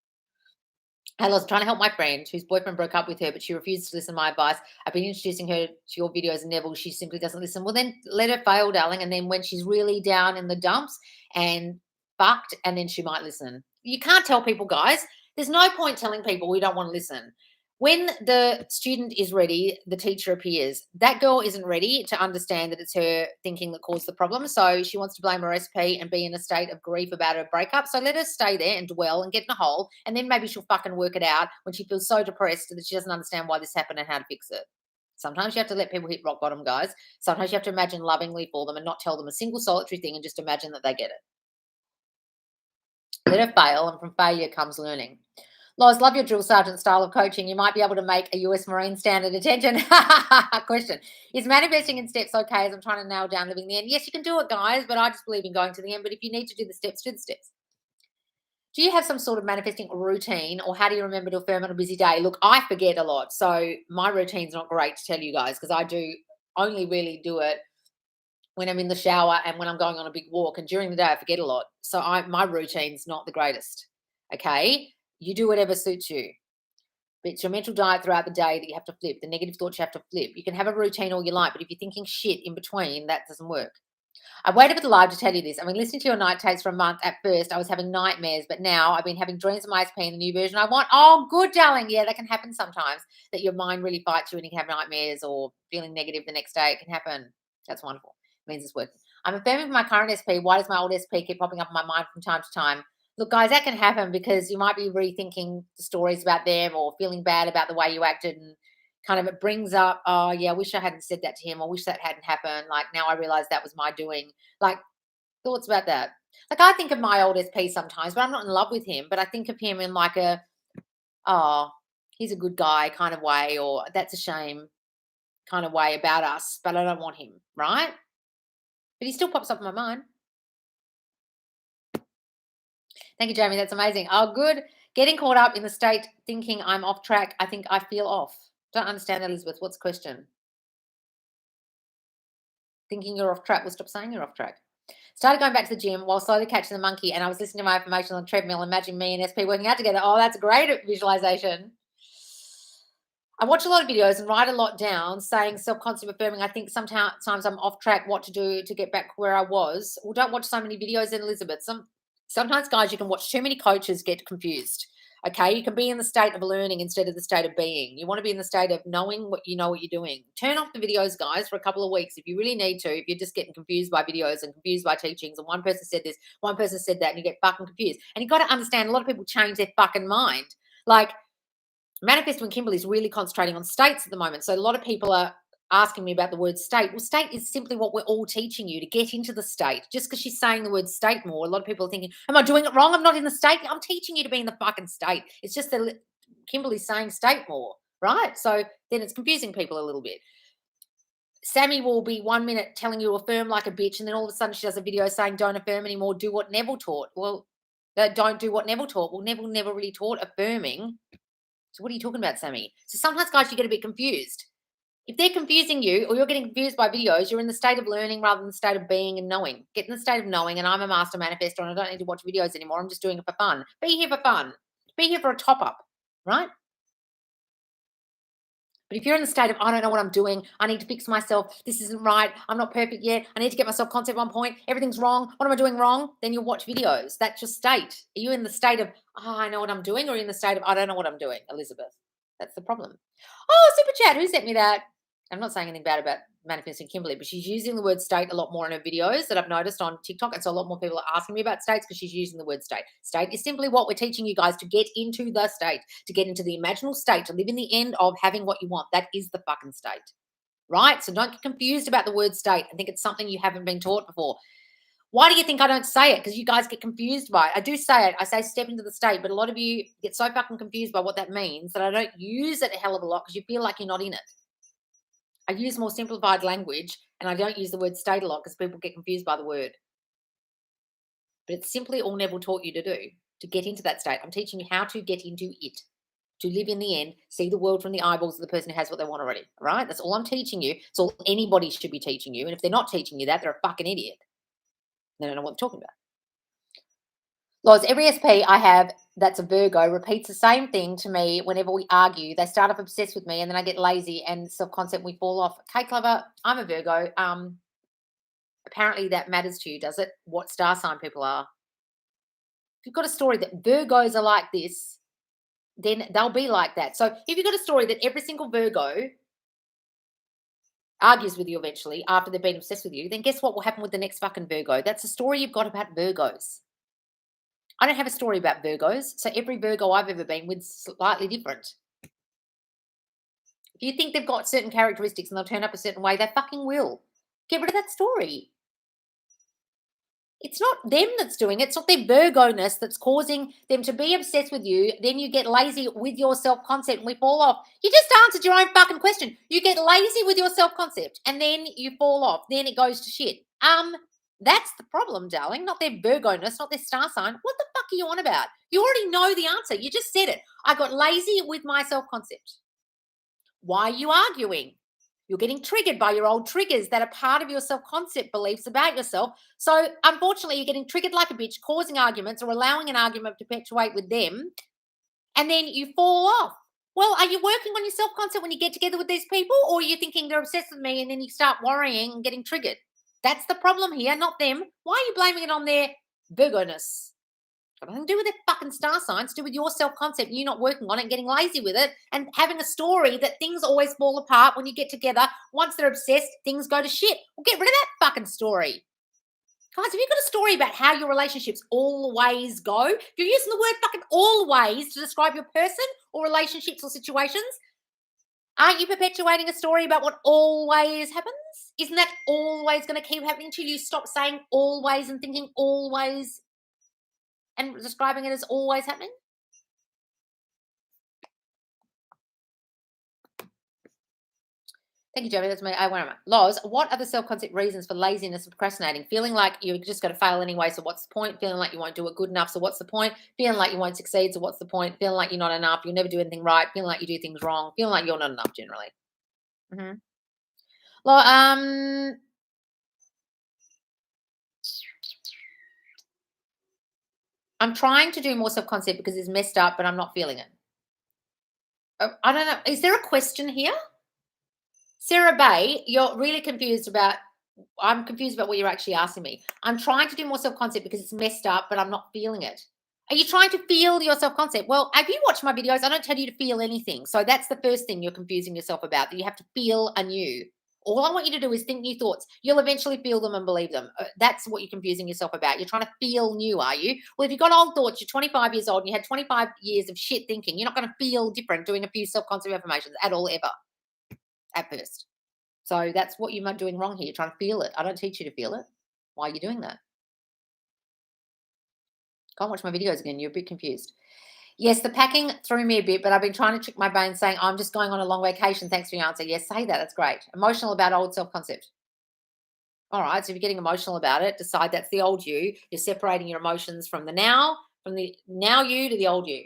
I was trying to help my friend whose boyfriend broke up with her, but she refuses to listen to my advice. I've been introducing her to your videos and Neville. She simply doesn't listen. Well, then let her fail, darling. And then when she's really down in the dumps and fucked, and then she might listen. You can't tell people, guys. There's no point telling people we don't want to listen. When the student is ready, the teacher appears. That girl isn't ready to understand that it's her thinking that caused the problem. So she wants to blame her SP and be in a state of grief about her breakup. So let her stay there and dwell and get in a hole. And then maybe she'll fucking work it out when she feels so depressed that she doesn't understand why this happened and how to fix it. Sometimes you have to let people hit rock bottom, guys. Sometimes you have to imagine lovingly for them and not tell them a single solitary thing and just imagine that they get it. Let her fail, and from failure comes learning. Loz, love your drill sergeant style of coaching. You might be able to make a US Marine standard. Attention. Question. Is manifesting in steps okay as I'm trying to nail down living the end? Yes, you can do it, guys, but I just believe in going to the end. But if you need to do the steps, do the steps. Do you have some sort of manifesting routine, or how do you remember to affirm on a busy day? Look, I forget a lot. So my routine's not great to tell you guys, because I do only really do it when I'm in the shower and when I'm going on a big walk. And during the day, I forget a lot. So my routine's not the greatest. Okay. You do whatever suits you. But it's your mental diet throughout the day that you have to flip. The negative thoughts you have to flip. You can have a routine all you like, but if you're thinking shit in between, that doesn't work. I waited for the live to tell you this. I've been listening to your night takes for a month. At first, I was having nightmares, but now I've been having dreams of my SP in the new version I want. Oh, good, darling. Yeah, that can happen sometimes, that your mind really fights you and you can have nightmares or feeling negative the next day. It can happen. That's wonderful. It means it's working. I'm affirming for my current SP. Why does my old SP keep popping up in my mind from time to time? Look, guys, that can happen because you might be rethinking the stories about them or feeling bad about the way you acted, and kind of it brings up, oh, yeah, I wish I hadn't said that to him. I wish that hadn't happened. Like, now I realize that was my doing. Like, thoughts about that. Like, I think of my old SP sometimes, but I'm not in love with him. But I think of him in like a, oh, he's a good guy kind of way, or that's a shame kind of way about us, but I don't want him, right? But he still pops up in my mind. Thank you, Jamie. That's amazing. Oh, good. Getting caught up in the state thinking I'm off track. I think I feel off. Don't understand that, Elizabeth. What's the question? Thinking you're off track. Well, stop saying you're off track. Started going back to the gym while slowly catching the monkey, and I was listening to my affirmations on the treadmill. Imagine me and SP working out together. Oh, that's a great visualization. I watch a lot of videos and write a lot down saying self-concept affirming. I think sometimes I'm off track, what to do to get back where I was. Well, don't watch so many videos then, Elizabeth. Sometimes, guys, you can watch too many coaches, get confused. Okay, you can be in the state of learning instead of the state of being. You want to be in the state of knowing what you know what you're doing. Turn off the videos, guys, for a couple of weeks if you really need to. If you're just getting confused by videos and confused by teachings, and one person said this, one person said that, and you get fucking confused. And you got to understand, a lot of people change their fucking mind. Like, Manifesting Kimberly is really concentrating on states at the moment. So a lot of people are asking me about the word state. Well, state is simply what we're all teaching you to get into the state. Just because she's saying the word state more, a lot of people are thinking, am I doing it wrong? I'm not in the state. I'm teaching you to be in the fucking state. It's just that Kimberly's saying state more, right? So then it's confusing people a little bit. Sammy will be 1 minute telling you affirm like a bitch, and then all of a sudden she does a video saying don't affirm anymore, do what Neville taught. Well, don't do what Neville taught. Well, Neville never really taught affirming. So what are you talking about, Sammy? So sometimes, guys, you get a bit confused. If they're confusing you or you're getting confused by videos, you're in the state of learning rather than the state of being and knowing. Get in the state of knowing, and I'm a master manifestor and I don't need to watch videos anymore. I'm just doing it for fun. Be here for fun. Be here for a top-up, right? But if you're in the state of, I don't know what I'm doing, I need to fix myself, this isn't right, I'm not perfect yet, I need to get my self-concept on point, everything's wrong, what am I doing wrong? Then you'll watch videos. That's your state. Are you in the state of, oh, I know what I'm doing, or are you in the state of, I don't know what I'm doing, Elizabeth? That's the problem. Oh, super chat, who sent me that? I'm not saying anything bad about Manifesting Kimberly, but she's using the word state a lot more in her videos that I've noticed on TikTok. And so a lot more people are asking me about states because she's using the word state. State is simply what we're teaching you guys to get into the state, to get into the imaginal state, to live in the end of having what you want. That is the fucking state, right? So don't get confused about the word state. I think it's something you haven't been taught before. Why do you think I don't say it? Because you guys get confused by it. I do say it. I say step into the state, but a lot of you get so fucking confused by what that means that I don't use it a hell of a lot because you feel like you're not in it. I use more simplified language, and I don't use the word state a lot because people get confused by the word. But it's simply all Neville taught you to do, to get into that state. I'm teaching you how to get into it, to live in the end, see the world from the eyeballs of the person who has what they want already, all right? That's all I'm teaching you. It's all anybody should be teaching you. And if they're not teaching you that, they're a fucking idiot. They don't know what they're talking about. Loz, every SP I have that's a Virgo repeats the same thing to me whenever we argue. They start off obsessed with me and then I get lazy and self-concept, we fall off. Kate Lover, I'm a Virgo. Apparently that matters to you, does it? What star sign people are. If you've got a story that Virgos are like this, then they'll be like that. So if you've got a story that every single Virgo argues with you eventually after they've been obsessed with you, then guess what will happen with the next fucking Virgo? That's a story you've got about Virgos. I don't have a story about Virgos, so every Virgo I've ever been with is slightly different. If you think they've got certain characteristics and they'll turn up a certain way, they fucking will. Get rid of that story. It's not them that's doing it. It's not their Virgo-ness that's causing them to be obsessed with you. Then you get lazy with your self-concept and we fall off. You just answered your own fucking question. You get lazy with your self-concept and then you fall off. Then it goes to shit. That's the problem, darling. Not their Virgo-ness, not their star sign. What the fuck are you on about? You already know the answer. You just said it. I got lazy with my self-concept. Why are you arguing? You're getting triggered by your old triggers that are part of your self-concept beliefs about yourself. So, unfortunately, you're getting triggered like a bitch, causing arguments or allowing an argument to perpetuate with them, and then you fall off. Well, are you working on your self-concept when you get together with these people, or are you thinking they're obsessed with me and then you start worrying and getting triggered? That's the problem here, not them. Why are you blaming it on their Virgo-ness? Got nothing to do with their fucking star signs, to do with your self-concept, you not working on it, getting lazy with it, and having a story that things always fall apart when you get together. Once they're obsessed, things go to shit. Well, get rid of that fucking story. Guys, have you got a story about how your relationships always go? If you're using the word fucking always to describe your person or relationships or situations, aren't you perpetuating a story about what always happens? Isn't that always going to keep happening until you stop saying always and thinking always and describing it as always happening? Thank you, Joey. That's me. Where am I? Loz, what are the self-concept reasons for laziness and procrastinating? Feeling like you're just going to fail anyway, so what's the point? Feeling like you won't do it good enough, so what's the point? Feeling like you won't succeed, so what's the point? Feeling like you're not enough, you'll never do anything right. Feeling like you do things wrong. Feeling like you're not enough generally. Mm-hmm. Well, I'm trying to do more self-concept because it's messed up, but I'm not feeling it. I don't know. Is there a question here? Sarah Bay, you're really confused about, I'm confused about what you're actually asking me. I'm trying to do more self-concept because it's messed up, but I'm not feeling it. Are you trying to feel your self-concept? Well, if you watch my videos, I don't tell you to feel anything. So that's the first thing you're confusing yourself about, that you have to feel anew. All I want you to do is think new thoughts. You'll eventually feel them and believe them. That's what you're confusing yourself about. You're trying to feel new, are you? Well, if you've got old thoughts, you're 25 years old and you had 25 years of shit thinking, you're not going to feel different doing a few self-concept affirmations at all, ever, at first. So that's what you're doing wrong here. You're trying to feel it. I don't teach you to feel it. Why are you doing that? Go and watch my videos again. You're a bit confused. Yes, the packing threw me a bit, but I've been trying to trick my brain saying, I'm just going on a long vacation. Thanks for your answer. Yes, say that. That's great. Emotional about old self-concept. All right. So if you're getting emotional about it, decide that's the old you. You're separating your emotions from the now you to the old you.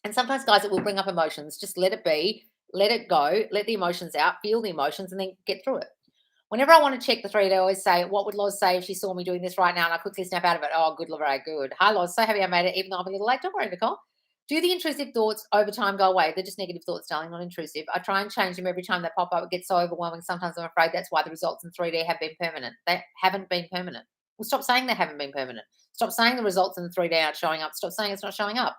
And sometimes, guys, it will bring up emotions. Just let it be, let it go, let the emotions out, feel the emotions, and then get through it. Whenever I want to check the thread, I always say, what would Loz say if she saw me doing this right now? And I quickly snap out of it. Oh, good, Lorraine, good. Hi, Loz. So happy I made it, even though I'm a little late. Don't worry, Nicole. Do the intrusive thoughts over time go away? They're just negative thoughts, darling, not intrusive. I try and change them every time they pop up. It gets so overwhelming. Sometimes I'm afraid that's why the results in 3D have been permanent. They haven't been permanent. Well, stop saying they haven't been permanent. Stop saying the results in the 3D aren't showing up. Stop saying it's not showing up.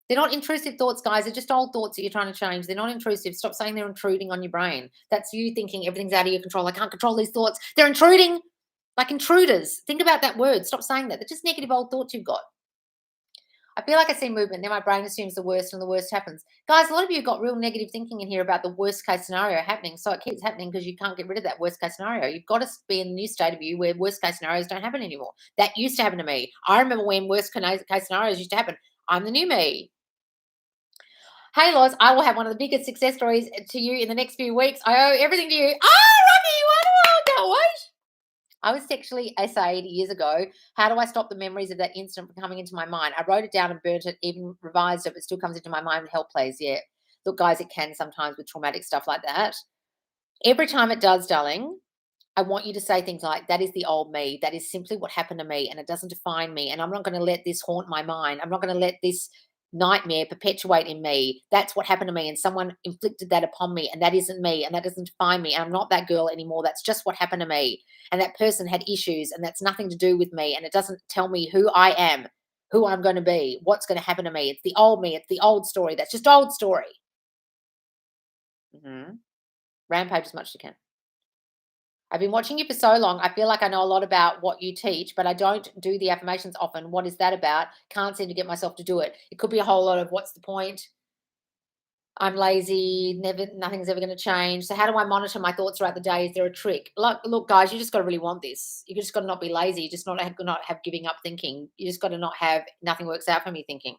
They're not intrusive thoughts, guys. They're just old thoughts that you're trying to change. They're not intrusive. Stop saying they're intruding on your brain. That's you thinking everything's out of your control. I can't control these thoughts. They're intruding like intruders. Think about that word. Stop saying that. They're just negative old thoughts you've got. I feel like I see movement. Then my brain assumes the worst and the worst happens. Guys, a lot of you have got real negative thinking in here about the worst case scenario happening. So it keeps happening because you can't get rid of that worst case scenario. You've got to be in a new state of you where worst case scenarios don't happen anymore. That used to happen to me. I remember when worst case scenarios used to happen. I'm the new me. Hey, Loz, I will have one of the biggest success stories to you in the next few weeks. I owe everything to you. Oh, Rocky, I can't wait. I was sexually assailed years ago. How do I stop the memories of that incident from coming into my mind? I wrote it down and burnt it, even revised it, but it still comes into my mind. Help, please. Yeah. Look, guys, it can sometimes with traumatic stuff like that. Every time it does, darling, I want you to say things like, that is the old me. That is simply what happened to me, and it doesn't define me. And I'm not going to let this haunt my mind. I'm not going to let this nightmare perpetuate in me. That's what happened to me, and someone inflicted that upon me, and that isn't me, and that doesn't define me, and I'm not that girl anymore. That's just what happened to me, and that person had issues, and that's nothing to do with me, and it doesn't tell me who I am, who I'm going to be, what's going to happen to me. It's the old me. It's the old story. That's just old story. Rampage as much as you can. I've been watching you for so long. I feel like I know a lot about what you teach, but I don't do the affirmations often. What is that about? Can't seem to get myself to do it. It could be a whole lot of what's the point? I'm lazy. Nothing's ever going to change. So how do I monitor my thoughts throughout the day? Is there a trick? Look, guys, you just got to really want this. You just got to not be lazy. You just not have giving up thinking. You just got to not have nothing works out for me thinking.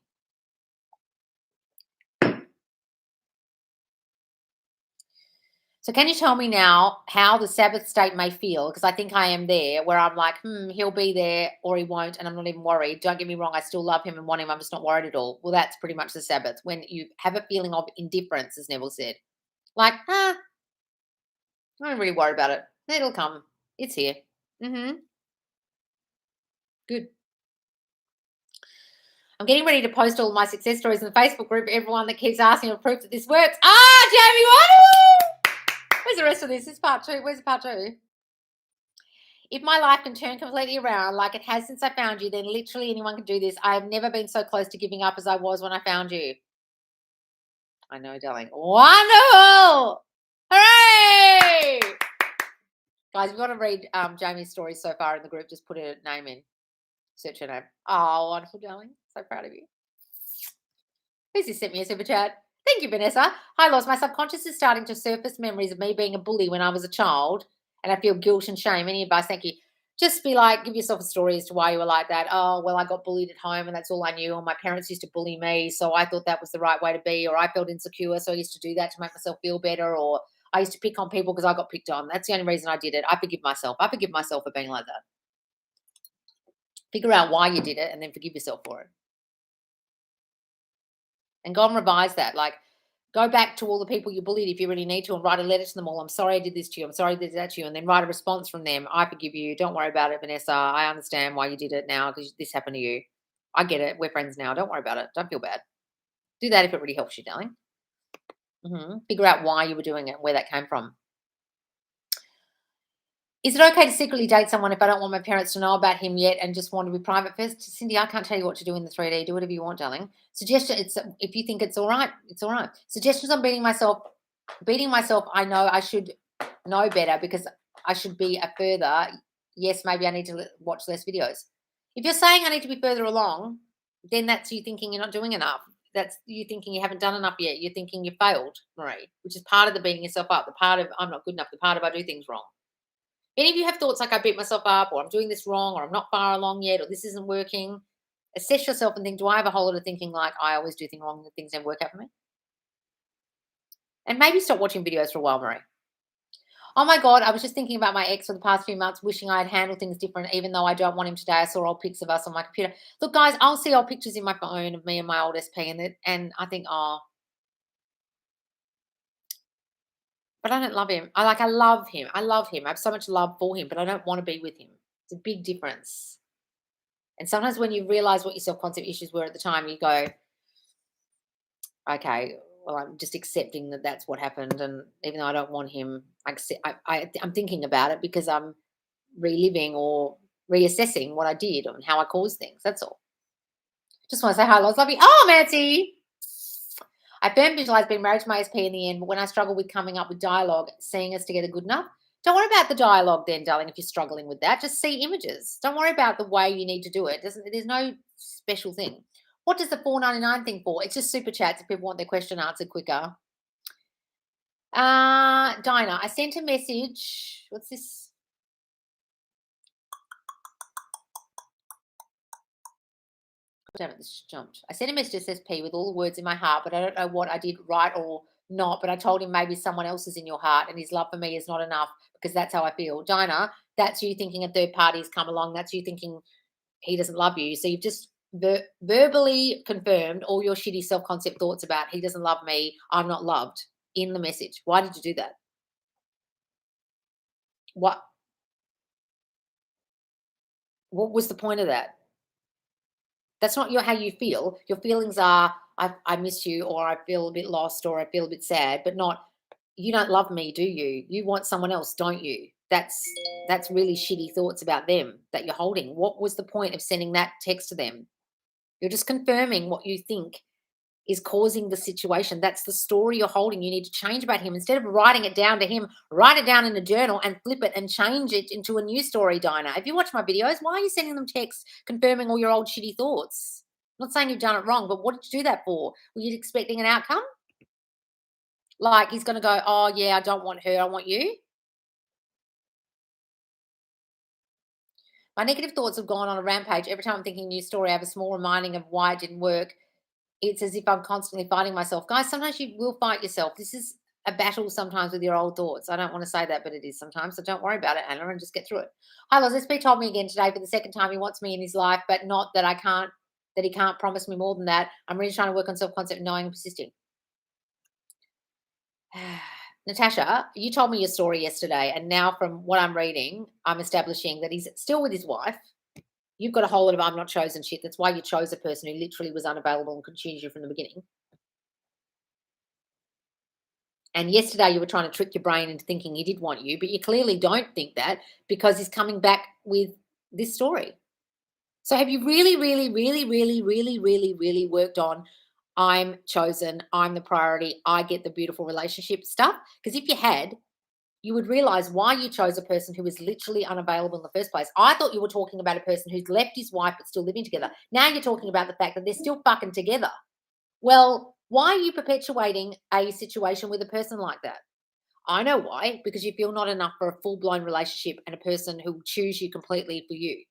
So can you tell me now how the Sabbath state may feel? Because I think I am there where I'm like, he'll be there or he won't, and I'm not even worried. Don't get me wrong, I still love him and want him. I'm just not worried at all. Well, that's pretty much the Sabbath, when you have a feeling of indifference, as Neville said. Like, I don't really worry about it. It'll come. It's here. Good. I'm getting ready to post all my success stories in the Facebook group. Everyone that keeps asking for proof that this works. Jamie, what? Where's the rest of this? This is part 2. Where's part 2? If my life can turn completely around like it has since I found you, then literally anyone can do this. I have never been so close to giving up as I was when I found you. I know, darling. Wonderful! Hooray! Guys, if you want to read Jamie's stories so far in the group, just put a name in. Search her name. Oh, wonderful, darling. So proud of you. Who's just sent me a super chat? Thank you, Vanessa. Hi, Loz. My subconscious is starting to surface memories of me being a bully when I was a child, and I feel guilt and shame. Any advice? Thank you. Just be like, give yourself a story as to why you were like that. Oh, well, I got bullied at home and that's all I knew. Or my parents used to bully me, so I thought that was the right way to be. Or I felt insecure, so I used to do that to make myself feel better. Or I used to pick on people because I got picked on. That's the only reason I did it. I forgive myself. I forgive myself for being like that. Figure out why you did it and then forgive yourself for it. And go and revise that. Like, go back to all the people you bullied if you really need to and write a letter to them all. I'm sorry I did this to you. I'm sorry I did that to you. And then write a response from them. I forgive you. Don't worry about it, Vanessa. I understand why you did it now because this happened to you. I get it. We're friends now. Don't worry about it. Don't feel bad. Do that if it really helps you, darling. Figure out why you were doing it and where that came from. Is it okay to secretly date someone if I don't want my parents to know about him yet and just want to be private first? Cindy, I can't tell you what to do in the 3D. Do whatever you want, darling. Suggestion, it's if you think it's all right, it's all right. Suggestions on beating myself. Beating myself, I know I should know better because I should be a further. Yes, maybe I need to watch less videos. If you're saying I need to be further along, then that's you thinking you're not doing enough. That's you thinking you haven't done enough yet. You're thinking you failed, Marie, which is part of the beating yourself up. The part of I'm not good enough. The part of I do things wrong. Any of you have thoughts like I beat myself up or I'm doing this wrong or I'm not far along yet or this isn't working, assess yourself and think, do I have a whole lot of thinking like I always do things wrong and things never work out for me? And maybe stop watching videos for a while, Marie. Oh my God, I was just thinking about my ex for the past few months, wishing I had handled things different, even though I don't want him today. I saw old pics of us on my computer. Look, guys, I'll see old pictures in my phone of me and my old SP and I think, oh, but I don't love him. I love him. I love him. I have so much love for him, but I don't want to be with him. It's a big difference. And sometimes when you realize what your self-concept issues were at the time, you go, okay, well, I'm just accepting that that's what happened. And even though I don't want him, I'm thinking about it because I'm reliving or reassessing what I did and how I caused things. That's all. Just want to say hi, lots. Love you. Oh, Nancy. I firmly visualize being married to my SP in the end, but when I struggle with coming up with dialogue, seeing us together good enough. Don't worry about the dialogue then, darling, if you're struggling with that. Just see images. Don't worry about the way you need to do it. There's no special thing. What does the 4.99 thing for? It's just super chats if people want their question answered quicker. Dinah, I sent a message. What's this? Damn it, this jumped. I sent a message to SP with all the words in my heart, but I don't know what I did right or not. But I told him maybe someone else is in your heart and his love for me is not enough because that's how I feel. Dinah, that's you thinking a third party's come along. That's you thinking he doesn't love you. So you've just verbally confirmed all your shitty self-concept thoughts about he doesn't love me, I'm not loved in the message. Why did you do that? What what was the point of that? That's not your how you feel. Your feelings are I miss you or I feel a bit lost or I feel a bit sad, but not you don't love me, do you? You want someone else, don't you? That's really shitty thoughts about them that you're holding. What was the point of sending that text to them? You're just confirming what you think is causing the situation. That's the story you're holding. You need to change about him. Instead of writing it down to him, write it down in a journal and flip it and change it into a new story, Dinah. If you watch my videos, why are you sending them texts confirming all your old shitty thoughts? I'm not saying you've done it wrong, but what did you do that for? Were you expecting an outcome? Like he's going to go, oh, yeah, I don't want her. I want you. My negative thoughts have gone on a rampage. Every time I'm thinking new story, I have a small reminding of why it didn't work. It's as if I'm constantly fighting myself. Guys, sometimes you will fight yourself. This is a battle sometimes with your old thoughts. I don't want to say that, but it is sometimes. So don't worry about it, Anna, and just get through it. Hi, Loz. SP told me again today for the second time he wants me in his life, but not that that he can't promise me more than that. I'm really trying to work on self-concept, knowing and persisting. Natasha, you told me your story yesterday, and now from what I'm reading, I'm establishing that he's still with his wife. You've got a whole lot of I'm not chosen shit. That's why you chose a person who literally was unavailable and could choose you from the beginning. And yesterday you were trying to trick your brain into thinking he did want you, but you clearly don't think that because he's coming back with this story. So have you really, really, really, really, really, really, really worked on I'm chosen, I'm the priority, I get the beautiful relationship stuff? Because if you had, you would realize why you chose a person who was literally unavailable in the first place. I thought you were talking about a person who's left his wife but still living together. Now you're talking about the fact that they're still fucking together. Well, why are you perpetuating a situation with a person like that? I know why, because you feel not enough for a full-blown relationship and a person who will choose you completely for you.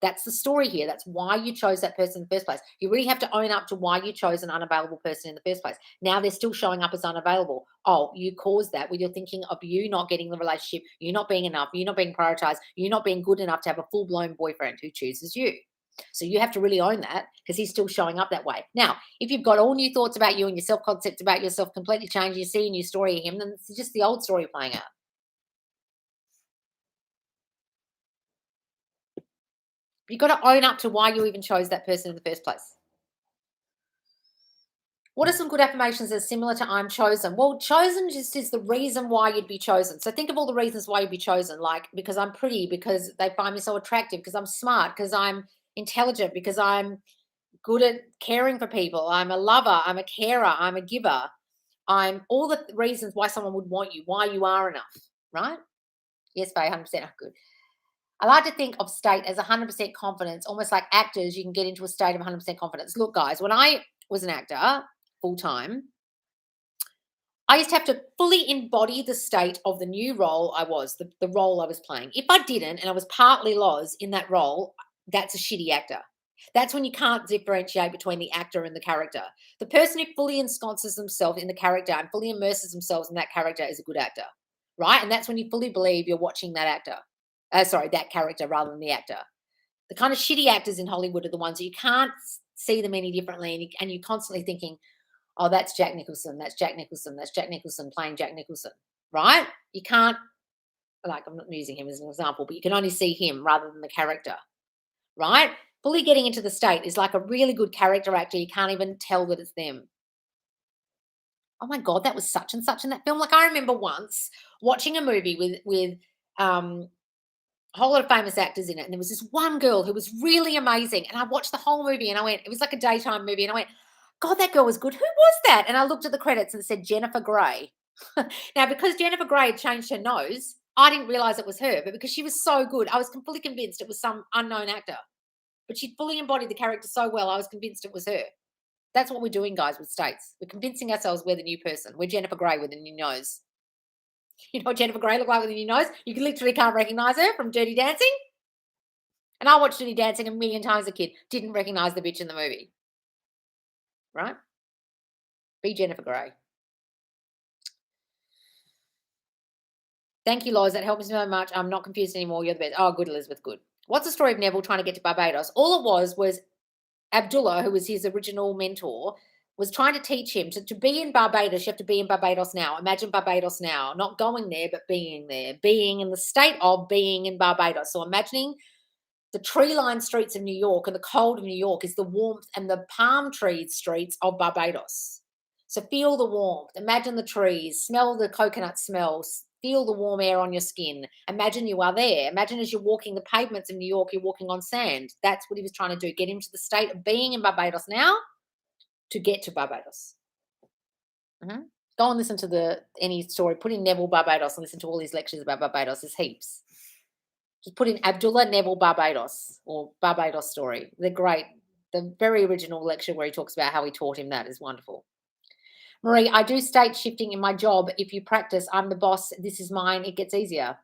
That's the story here. That's why you chose that person in the first place. You really have to own up to why you chose an unavailable person in the first place. Now they're still showing up as unavailable. Oh, you caused that with your thinking of you not getting the relationship, you not being enough, you not being prioritized, you not being good enough to have a full-blown boyfriend who chooses you. So you have to really own that because he's still showing up that way. Now, if you've got all new thoughts about you and your self-concept about yourself completely changed, you see a new story of him, then it's just the old story playing out. You've got to own up to why you even chose that person in the first place. What are some good affirmations that are similar to I'm chosen? Well, chosen just is the reason why you'd be chosen. So think of all the reasons why you'd be chosen, like because I'm pretty, because they find me so attractive, because I'm smart, because I'm intelligent, because I'm good at caring for people, I'm a lover, I'm a carer, I'm a giver. I'm all the reasons why someone would want you, why you are enough, right? Yes, Faye, 100%. Oh, good. I like to think of state as 100% confidence, almost like actors, you can get into a state of 100% confidence. Look, guys, when I was an actor full time, I used to have to fully embody the state of the new role I was, the role I was playing. If I didn't, and I was partly Loz in that role, that's a shitty actor. That's when you can't differentiate between the actor and the character. The person who fully ensconces themselves in the character and fully immerses themselves in that character is a good actor, right? And that's when you fully believe you're watching that actor. That character rather than the actor. The kind of shitty actors in Hollywood are the ones that you can't see them any differently, and you're constantly thinking, oh, that's Jack Nicholson, that's Jack Nicholson, that's Jack Nicholson playing Jack Nicholson, right? You can't, like, I'm not using him as an example, but you can only see him rather than the character, right? Fully getting into the state is like a really good character actor. You can't even tell that it's them. Oh my God, that was such and such in that film. Like, I remember once watching a movie with a whole lot of famous actors in it. And there was this one girl who was really amazing. And I watched the whole movie and I went, it was like a daytime movie. And I went, God, that girl was good. Who was that? And I looked at the credits and it said Jennifer Grey. Now, because Jennifer Grey had changed her nose, I didn't realize it was her. But because she was so good, I was fully convinced it was some unknown actor. But she fully embodied the character so well, I was convinced it was her. That's what we're doing, guys, with states. We're convincing ourselves we're the new person. We're Jennifer Grey with a new nose. You know what Jennifer Grey looked like with a new nose? You literally can't recognize her from Dirty Dancing. And I watched Dirty Dancing a million times as a kid. Didn't recognize the bitch in the movie. Right? Be Jennifer Grey. Thank you, Loz. That helps me so much. I'm not confused anymore. You're the best. Oh, good, Elizabeth. Good. What's the story of Neville trying to get to Barbados? All it was Abdullah, who was his original mentor, was trying to teach him to be in Barbados. You have to be in Barbados now. Imagine Barbados now. Not going there, but being there. Being in the state of being in Barbados. So imagining the tree-lined streets of New York and the cold of New York is the warmth and the palm tree streets of Barbados. So feel the warmth. Imagine the trees. Smell the coconut smells. Feel the warm air on your skin. Imagine you are there. Imagine as you're walking the pavements of New York, you're walking on sand. That's what he was trying to do. Get him to the state of being in Barbados now to get to Barbados. Go and listen to any story. Put in Neville Barbados and listen to all his lectures about Barbados. There's heaps. Just put in Abdullah Neville Barbados or Barbados story. They're great. The very original lecture where he talks about how he taught him that is wonderful. Marie, I do state shifting in my job. If you practice, I'm the boss, this is mine, it gets easier.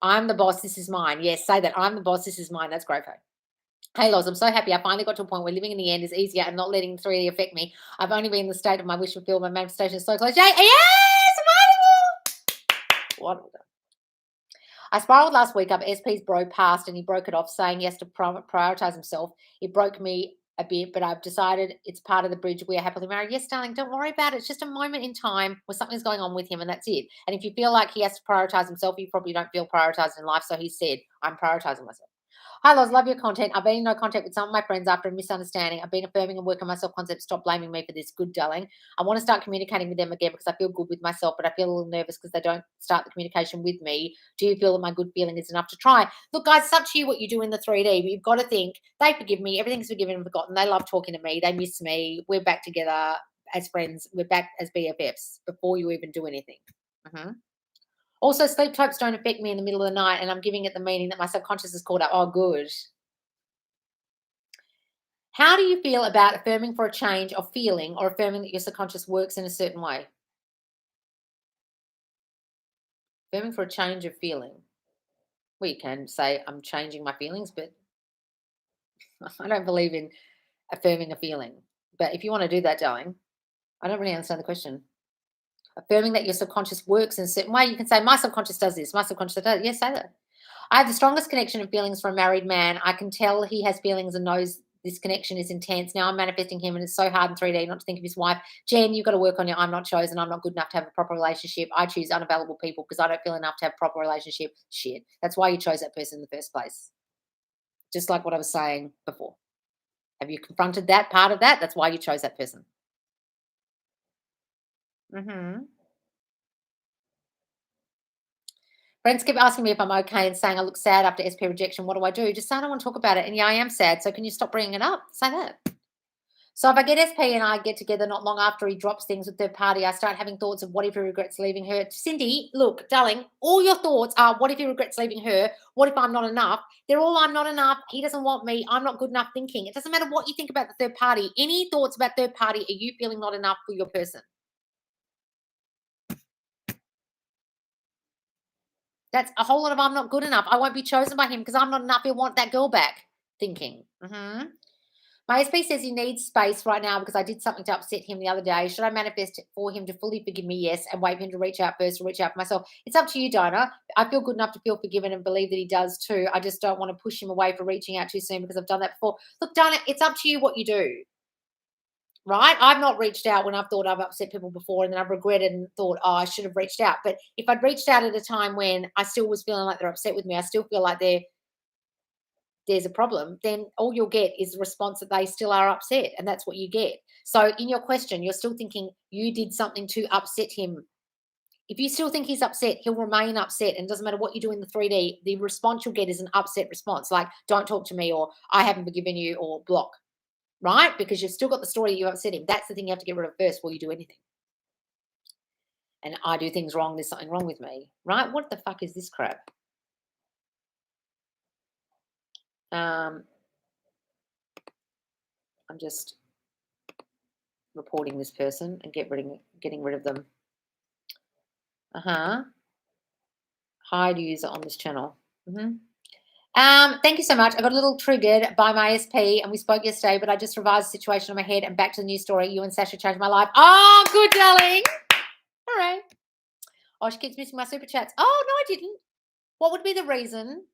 I'm the boss, this is mine. Yes, say that. I'm the boss, this is mine. That's great. Hey, Loz, I'm so happy I finally got to a point where living in the end is easier and not letting 3D affect me. I've only been in the state of my wish fulfilled. My manifestation is so close. Yes, wonderful. Wonderful. I spiraled last week. SP's bro passed and he broke it off, saying he has to prioritize himself. It broke me a bit, but I've decided it's part of the bridge. We are happily married. Yes, darling, don't worry about it. It's just a moment in time where something's going on with him, and that's it. And if you feel like he has to prioritize himself, you probably don't feel prioritized in life. So he said, I'm prioritizing myself. Hi, Loz, love your content. I've been in no contact with some of my friends after a misunderstanding. I've been affirming and working on my self-concept. Stop blaming me for this. Good, darling. I want to start communicating with them again because I feel good with myself, but I feel a little nervous because they don't start the communication with me. Do you feel that my good feeling is enough to try? Look, guys, it's up to you what you do in the 3D, but you've got to think, they forgive me. Everything's forgiven and forgotten. They love talking to me. They miss me. We're back together as friends. We're back as BFFs before you even do anything. Also, sleep types don't affect me in the middle of the night, and I'm giving it the meaning that my subconscious is caught up. Oh, good. How do you feel about affirming for a change of feeling or affirming that your subconscious works in a certain way? Affirming for a change of feeling. Well, you can say, I'm changing my feelings, but I don't believe in affirming a feeling. But if you want to do that, darling, I don't really understand the question. Affirming that your subconscious works in a certain way, you can say, my subconscious does this, my subconscious does that. Yes, say that. I have the strongest connection and feelings for a married man. I can tell he has feelings and knows this connection is intense. Now I'm manifesting him, and it's so hard in 3D not to think of his wife. Jen, you've got to work on your I'm not chosen. I'm not good enough to have a proper relationship. I choose unavailable people because I don't feel enough to have a proper relationship. Shit. That's why you chose that person in the first place. Just like what I was saying before. Have you confronted that part of that? That's why you chose that person. Mhm. Friends keep asking me if I'm okay and saying I look sad after SP rejection. What do I do? Just say I don't want to talk about it. And yeah, I am sad. So can you stop bringing it up? Say that. So if I get SP and I get together not long after he drops things with third party, I start having thoughts of what if he regrets leaving her. Cindy, look, darling, all your thoughts are what if he regrets leaving her? What if I'm not enough? They're all I'm not enough. He doesn't want me. I'm not good enough thinking. It doesn't matter what you think about the third party. Any thoughts about third party are you feeling not enough for your person? That's a whole lot of I'm not good enough. I won't be chosen by him because I'm not enough. He'll want that girl back thinking. My SP says he needs space right now because I did something to upset him the other day. Should I manifest for him to fully forgive me? Yes. And wait for him to reach out first, to reach out for myself. It's up to you, Dinah. I feel good enough to feel forgiven and believe that he does too. I just don't want to push him away for reaching out too soon because I've done that before. Look, Dinah, it's up to you what you do. Right? I've not reached out when I've thought I've upset people before and then I've regretted and thought, oh, I should have reached out. But if I'd reached out at a time when I still was feeling like they're upset with me, I still feel like there's a problem, then all you'll get is the response that they still are upset. And that's what you get. So in your question, you're still thinking you did something to upset him. If you still think he's upset, he'll remain upset. And it doesn't matter what you do in the 3D, the response you'll get is an upset response, like don't talk to me or I haven't forgiven you or block. Right? Because you've still got the story you upset him. That's the thing you have to get rid of first before you do anything. And I do things wrong, there's something wrong with me. Right? What the fuck is this crap? I'm just reporting this person and getting rid of them. Hide user on this channel. Thank you so much. I got a little triggered by my SP and we spoke yesterday, but I just revised the situation in my head and back to the news story. You and Sasha changed my life. Oh, good, darling. All right. Oh, she keeps missing my super chats. Oh, no, I didn't. What would be the reason?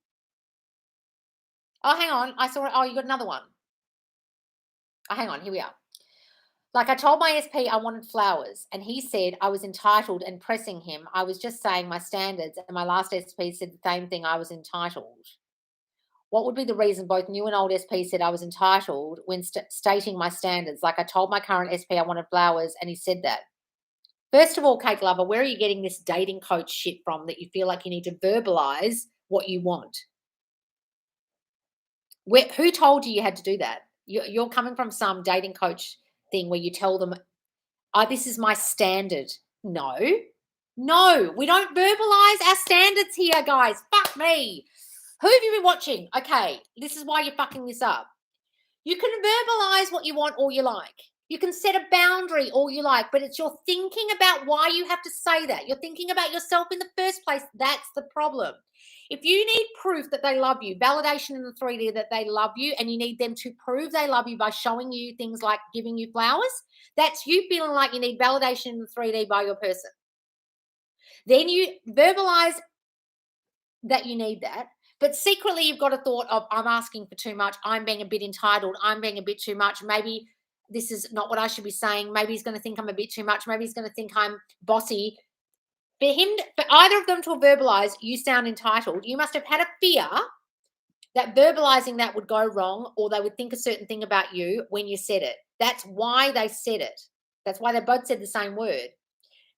Oh, hang on. I saw it. Oh, you got another one. Oh, hang on. Here we are. Like I told my SP I wanted flowers and he said I was entitled and pressing him. I was just saying my standards and my last SP said the same thing, I was entitled. What would be the reason both new and old SP said I was entitled when stating my standards? Like I told my current SP I wanted flowers and he said that. First of all, Cake Lover, where are you getting this dating coach shit from that you feel like you need to verbalize what you want? Who told you you had to do that? You're coming from some dating coach thing where you tell them, oh, this is my standard. No, we don't verbalize our standards here, guys. Fuck me. Who have you been watching? Okay, this is why you're fucking this up. You can verbalize what you want all you like. You can set a boundary all you like, but it's your thinking about why you have to say that. You're thinking about yourself in the first place. That's the problem. If you need proof that they love you, validation in the 3D that they love you, and you need them to prove they love you by showing you things like giving you flowers, that's you feeling like you need validation in the 3D by your person. Then you verbalize that you need that. But secretly, you've got a thought of, I'm asking for too much. I'm being a bit entitled. I'm being a bit too much. Maybe this is not what I should be saying. Maybe he's going to think I'm a bit too much. Maybe he's going to think I'm bossy. For either of them to verbalize, you sound entitled. You must have had a fear that verbalizing that would go wrong or they would think a certain thing about you when you said it. That's why they said it. That's why they both said the same word.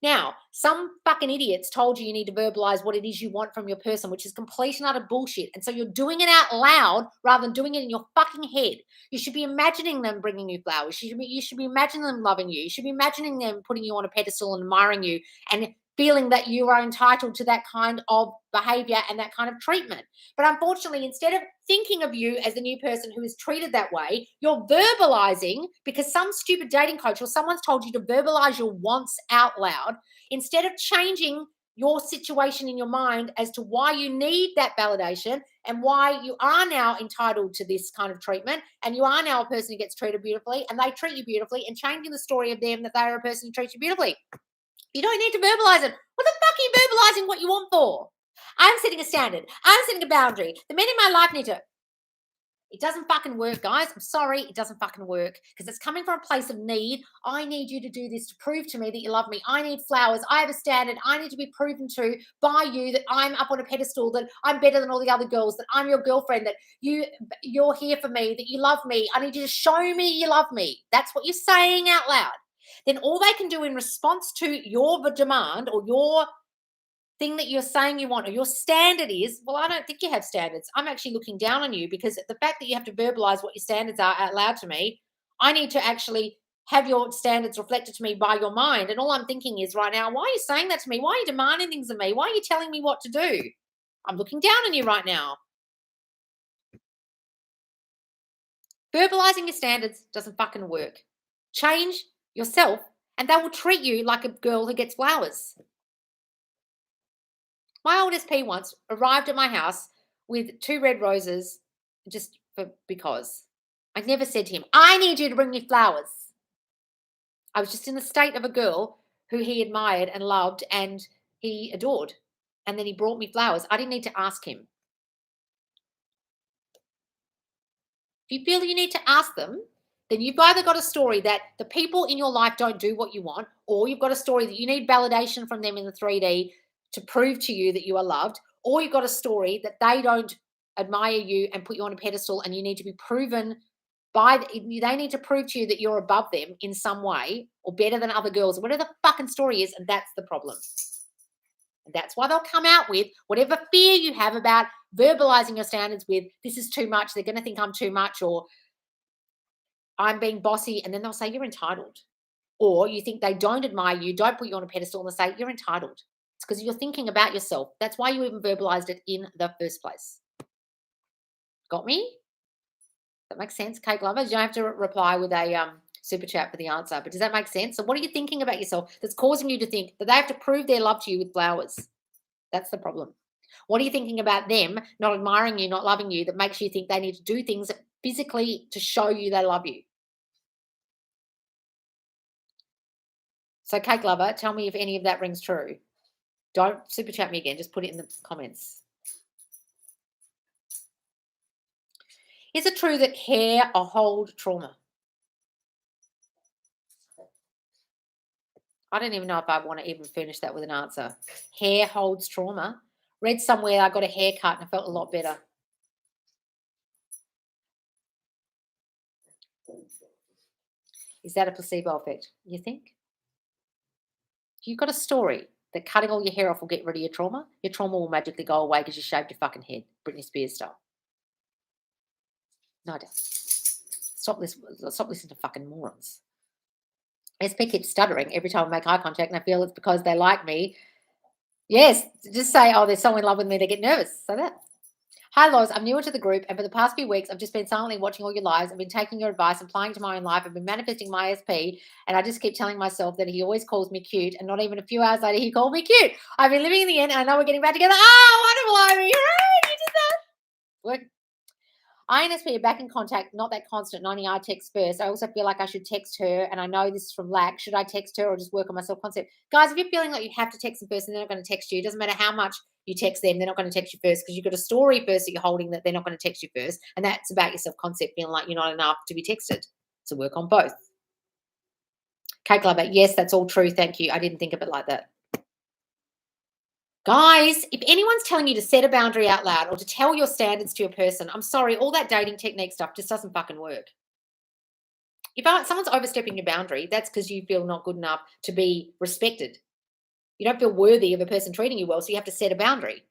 Now, some fucking idiots told you need to verbalize what it is you want from your person, which is complete and utter bullshit. And so you're doing it out loud rather than doing it in your fucking head. You should be imagining them bringing you flowers. You should be imagining them loving you. You should be imagining them putting you on a pedestal and admiring you and feeling that you are entitled to that kind of behavior and that kind of treatment. But unfortunately, instead of thinking of you as the new person who is treated that way, you're verbalizing because some stupid dating coach or someone's told you to verbalize your wants out loud instead of changing your situation in your mind as to why you need that validation and why you are now entitled to this kind of treatment and you are now a person who gets treated beautifully and they treat you beautifully and changing the story of them that they are a person who treats you beautifully. You don't need to verbalize it. What the fuck are you verbalizing what you want for? I'm setting a standard. I'm setting a boundary. The men in my life need to. It doesn't fucking work, guys. I'm sorry, it doesn't fucking work because it's coming from a place of need. I need you to do this to prove to me that you love me. I need flowers. I have a standard. I need to be proven to by you that I'm up on a pedestal, that I'm better than all the other girls, that I'm your girlfriend, that you're here for me, that you love me. I need you to show me you love me. That's what you're saying out loud. Then all they can do in response to your demand or your thing that you're saying you want or your standard is, well, I don't think you have standards. I'm actually looking down on you because the fact that you have to verbalize what your standards are out loud to me, I need to actually have your standards reflected to me by your mind. And all I'm thinking is right now, why are you saying that to me? Why are you demanding things of me? Why are you telling me what to do? I'm looking down on you right now. Verbalizing your standards doesn't fucking work. Change yourself and they will treat you like a girl who gets flowers. My old SP once arrived at my house with 2 red roses just because. I never said to him, I need you to bring me flowers. I was just in the state of a girl who he admired and loved and he adored. And then he brought me flowers. I didn't need to ask him. If you feel you need to ask them, then you've either got a story that the people in your life don't do what you want, or you've got a story that you need validation from them in the 3D to prove to you that you are loved, or you've got a story that they don't admire you and put you on a pedestal and you need to be proven they need to prove to you that you're above them in some way or better than other girls, whatever the fucking story is, and that's the problem. And that's why they'll come out with whatever fear you have about verbalizing your standards with, this is too much, they're going to think I'm too much, or I'm being bossy, and then they'll say you're entitled. Or you think they don't admire you, don't put you on a pedestal, and they say you're entitled. It's because you're thinking about yourself. That's why you even verbalized it in the first place. Got me? That makes sense, Cake Lover? You don't have to reply with a super chat for the answer, but does that make sense? So what are you thinking about yourself that's causing you to think that they have to prove their love to you with flowers? That's the problem. What are you thinking about them not admiring you, not loving you, that makes you think they need to do things physically to show you they love you? So, Cake Lover, tell me if any of that rings true. Don't super chat me again. Just put it in the comments. Is it true that hair hold trauma? I don't even know if I want to even finish that with an answer. Hair holds trauma. Read somewhere I got a haircut and I felt a lot better. Is that a placebo effect, you think? You've got a story that cutting all your hair off will get rid of your trauma will magically go away because you shaved your fucking head, Britney Spears style. No, I don't. Stop listening to fucking morons. SP keeps stuttering every time I make eye contact, and I feel it's because they like me. Yes, just say, oh, they're so in love with me, they get nervous. So that. Hi, Loz. I'm newer to the group, and for the past few weeks, I've just been silently watching all your lives. I've been taking your advice and applying to my own life. I've been manifesting my SP, and I just keep telling myself that he always calls me cute, and not even a few hours later, he called me cute. I've been living in the end, and I know we're getting back together. Oh, wonderful, Ivy. Hooray, you did that. Work. I and SP are back in contact, not that constant 90 text first. I also feel like I should text her, and I know this is from lack. Should I text her or just work on my self-concept? Guys, if you're feeling like you have to text them first and they're not going to text you, it doesn't matter how much you text them, they're not going to text you first because you've got a story first that you're holding that they're not going to text you first, and that's about your self-concept, feeling like you're not enough to be texted. So work on both. Cake Lover, yes, that's all true. Thank you. I didn't think of it like that. Guys, if anyone's telling you to set a boundary out loud or to tell your standards to your person, I'm sorry, all that dating technique stuff just doesn't fucking work. If someone's overstepping your boundary, that's because you feel not good enough to be respected. You don't feel worthy of a person treating you well, so you have to set a boundary.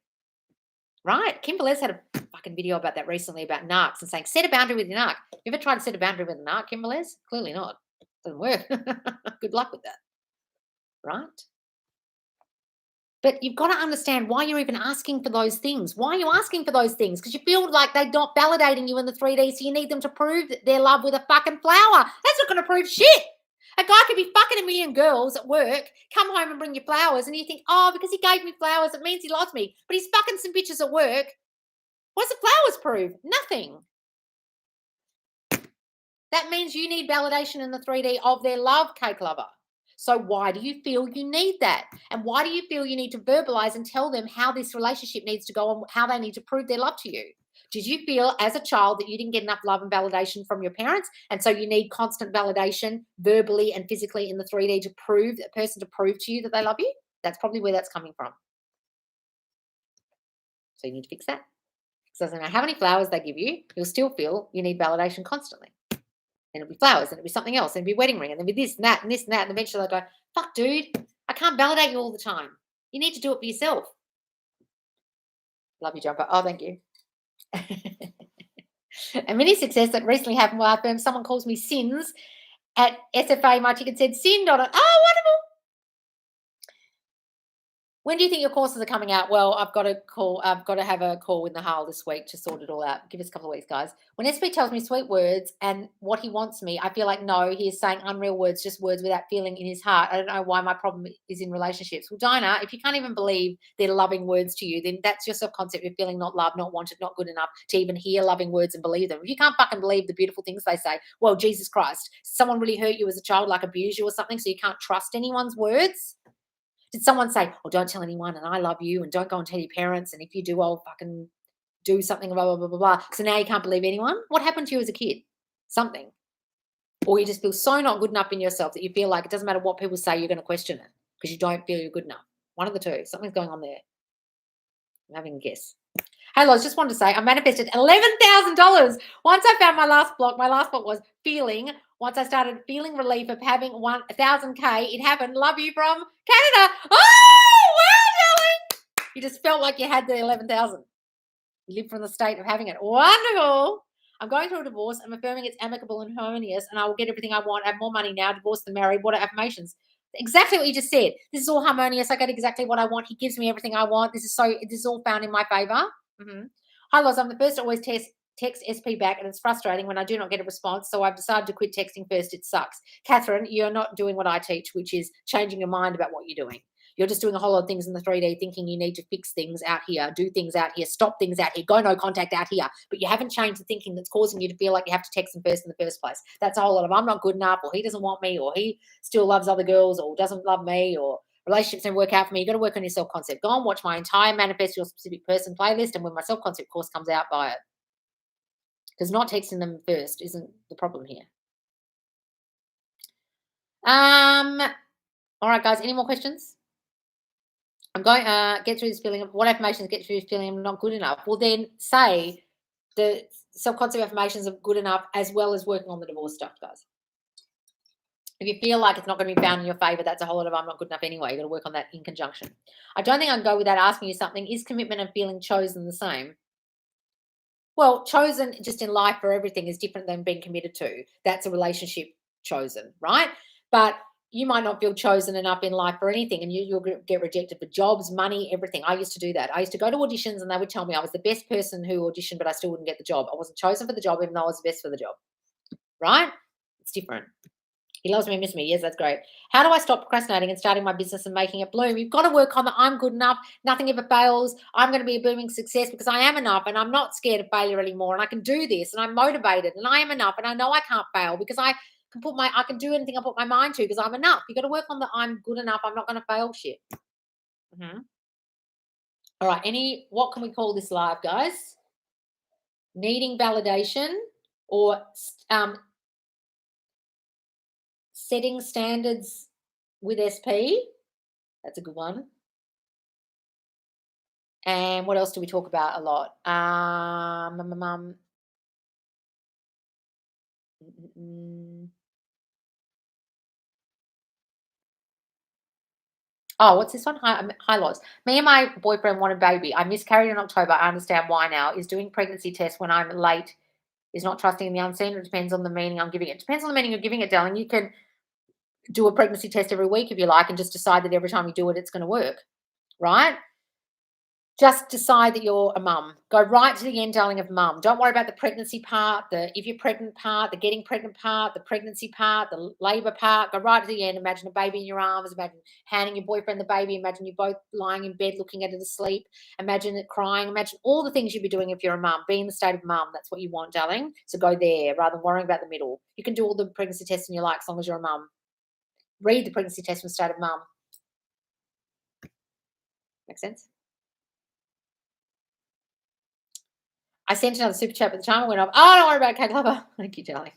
Right? Kim Velez had a fucking video about that recently about narcs and saying, set a boundary with your narc. You ever tried to set a boundary with a narc, Kim Velez? Clearly not. Doesn't work. Good luck with that. Right? But you've got to understand why you're even asking for those things. Why are you asking for those things? Because you feel like they're not validating you in the 3D, so you need them to prove their love with a fucking flower. That's not going to prove shit. A guy could be fucking a million girls at work, come home and bring you flowers, and you think, oh, because he gave me flowers, it means he loves me. But he's fucking some bitches at work. What does the flowers prove? Nothing. That means you need validation in the 3D of their love, Cake Lover. So why do you feel you need that? And why do you feel you need to verbalize and tell them how this relationship needs to go on, how they need to prove their love to you? Did you feel as a child that you didn't get enough love and validation from your parents, and so you need constant validation verbally and physically in the 3D to prove a person to prove to you that they love you? That's probably where that's coming from. So you need to fix that. So it doesn't matter how many flowers they give you, you'll still feel you need validation constantly. And it'll be flowers, and it'll be something else, and it'll be wedding ring, and then be this and that and this and that, and eventually they'll go, fuck, dude, I can't validate you all the time. You need to do it for yourself. Love you, Jumper. Oh, thank you. A mini success that recently happened while I affirmed, someone calls me Sins at SFA. My ticket said Sinned on it. Oh, wonderful. When do you think your courses are coming out? Well, I've got to have a call with Nahal this week to sort it all out. Give us a couple of weeks, guys. When SP tells me sweet words and what he wants me, I feel like, no, he is saying unreal words, just words without feeling in his heart. I don't know why my problem is in relationships. Well, Dinah, if you can't even believe they're loving words to you, then that's your self-concept. You're feeling not loved, not wanted, not good enough to even hear loving words and believe them. If you can't fucking believe the beautiful things they say, well, Jesus Christ, someone really hurt you as a child, like abuse you or something, so you can't trust anyone's words? Did someone say, oh, don't tell anyone, and I love you, and don't go and tell your parents, and if you do, I'll fucking do something, blah, blah, blah, blah, blah. So now you can't believe anyone? What happened to you as a kid? Something. Or you just feel so not good enough in yourself that you feel like it doesn't matter what people say, you're going to question it because you don't feel you're good enough. One of the two. Something's going on there. I'm having a guess. Hey, Loz, just wanted to say I manifested $11,000 once I found my last block. My last block was feeling. Once I started feeling relief of having 1,000K, it happened. Love you from Canada. Oh, wow, darling. You just felt like you had the 11,000. You live from the state of having it. Wonderful. I'm going through a divorce. I'm affirming it's amicable and harmonious, and I will get everything I want. I have more money now, divorced than married. What are affirmations? Exactly what you just said. This is all harmonious. I get exactly what I want. He gives me everything I want. This is all found in my favor. Hi, Loz. I'm the first to always text SP back, and it's frustrating when I do not get a response. So I've decided to quit texting first. It sucks. Catherine, you're not doing what I teach, which is changing your mind about what you're doing. You're just doing a whole lot of things in the 3D, thinking you need to fix things out here, do things out here, stop things out here, go no contact out here. But you haven't changed the thinking that's causing you to feel like you have to text them first in the first place. That's a whole lot of I'm not good enough, or he doesn't want me, or he still loves other girls, or doesn't love me, or relationships don't work out for me. You've got to work on your self-concept. Go and watch my entire Manifest Your Specific Person playlist, and when my self-concept course comes out, buy it. Because not texting them first isn't the problem here. All right, guys, any more questions? I'm going get through this feeling of what affirmations get through this feeling I'm not good enough. Well, then say the self-concept affirmations are good enough as well as working on the divorce stuff, guys. If you feel like it's not going to be found in your favor, that's a whole lot of I'm not good enough anyway. You've got to work on that in conjunction. I don't think I can go without asking you something. Is commitment and feeling chosen the same? Well, chosen just in life for everything is different than being committed to. That's a relationship chosen, right? But you might not feel chosen enough in life for anything, and you'll get rejected for jobs, money, everything. I used to do that. I used to go to auditions, and they would tell me I was the best person who auditioned, but I still wouldn't get the job. I wasn't chosen for the job, even though I was the best for the job, right? It's different. He loves me and misses me. Yes, that's great. How do I stop procrastinating and starting my business and making it bloom? You've got to work on the I'm good enough. Nothing ever fails. I'm going to be a booming success because I am enough, and I'm not scared of failure anymore, and I can do this, and I'm motivated, and I am enough, and I know I can't fail because I can do anything I put my mind to because I'm enough. You've got to work on the I'm good enough. I'm not going to fail shit. All right. What can we call this live, guys? Needing validation or setting standards with SP. That's a good one. And what else do we talk about a lot? Oh, what's this one? Hi, Loz. Me and my boyfriend want a baby. I miscarried in October. I understand why now. Is doing pregnancy tests when I'm late is not trusting in the unseen. It depends on the meaning I'm giving it. Depends on the meaning you're giving it, darling. You can do a pregnancy test every week if you like and just decide that every time you do it, it's going to work, right? Just decide that you're a mum. Go right to the end, darling, of mum. Don't worry about the pregnancy part, the if you're pregnant part, the getting pregnant part, the pregnancy part, the labour part. Go right to the end. Imagine a baby in your arms. Imagine handing your boyfriend the baby. Imagine you both lying in bed looking at it asleep. Imagine it crying. Imagine all the things you'd be doing if you're a mum. Be in the state of mum. That's what you want, darling. So go there rather than worrying about the middle. You can do all the pregnancy testing you like as long as you're a mum. Read the pregnancy test from the state of mum. Make sense? I sent another super chat, but the timer went off. Oh, don't worry about it, Kate Lover. Thank you, darling.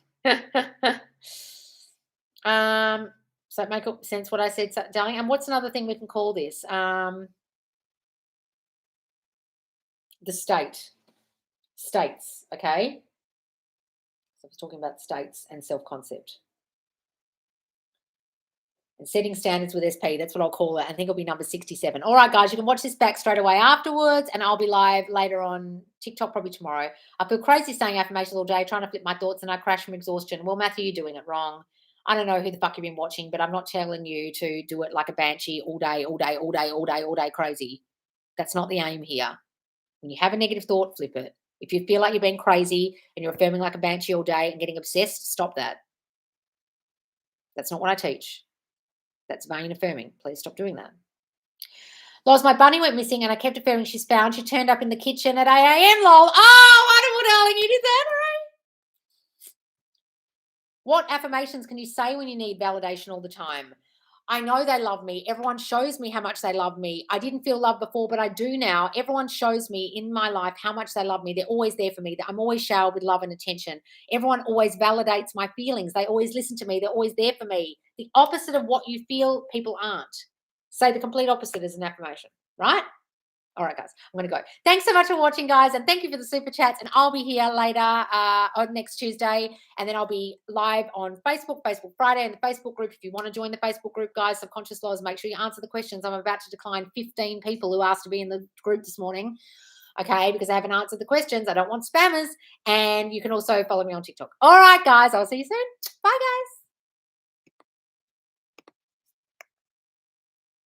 So it make sense what I said, darling. And what's another thing we can call this? The states, okay? So I was talking about states and self-concept. And setting standards with SP, that's what I'll call it. I think it'll be number 67. All right, guys, you can watch this back straight away afterwards, and I'll be live later on TikTok probably tomorrow. I feel crazy saying affirmations all day, trying to flip my thoughts, and I crash from exhaustion. Well, Matthew, you're doing it wrong. I don't know who the fuck you've been watching, but I'm not telling you to do it like a banshee all day, all day, all day, all day, all day crazy. That's not the aim here. When you have a negative thought, flip it. If you feel like you're being crazy and you're affirming like a banshee all day and getting obsessed, stop that. That's not what I teach. That's vain affirming. Please stop doing that. Loz, my bunny went missing and I kept affirming she's found. She turned up in the kitchen at 8 a.m. lol. Oh, wonderful, darling. You did that, right? What affirmations can you say when you need validation all the time? I know they love me. Everyone shows me how much they love me. I didn't feel love before, but I do now. Everyone shows me in my life how much they love me. They're always there for me. I'm always showered with love and attention. Everyone always validates my feelings. They always listen to me. They're always there for me. The opposite of what you feel, people aren't. Say the complete opposite as an affirmation, right? All right, guys, I'm going to go. Thanks so much for watching, guys, and thank you for the super chats. And I'll be here later on next Tuesday, and then I'll be live on Facebook Friday, and the Facebook group. If you want to join the Facebook group, guys, Subconscious Laws, make sure you answer the questions. I'm about to decline 15 people who asked to be in the group this morning, okay, because I haven't answered the questions. I don't want spammers. And you can also follow me on TikTok. All right, guys, I'll see you soon. Bye, guys.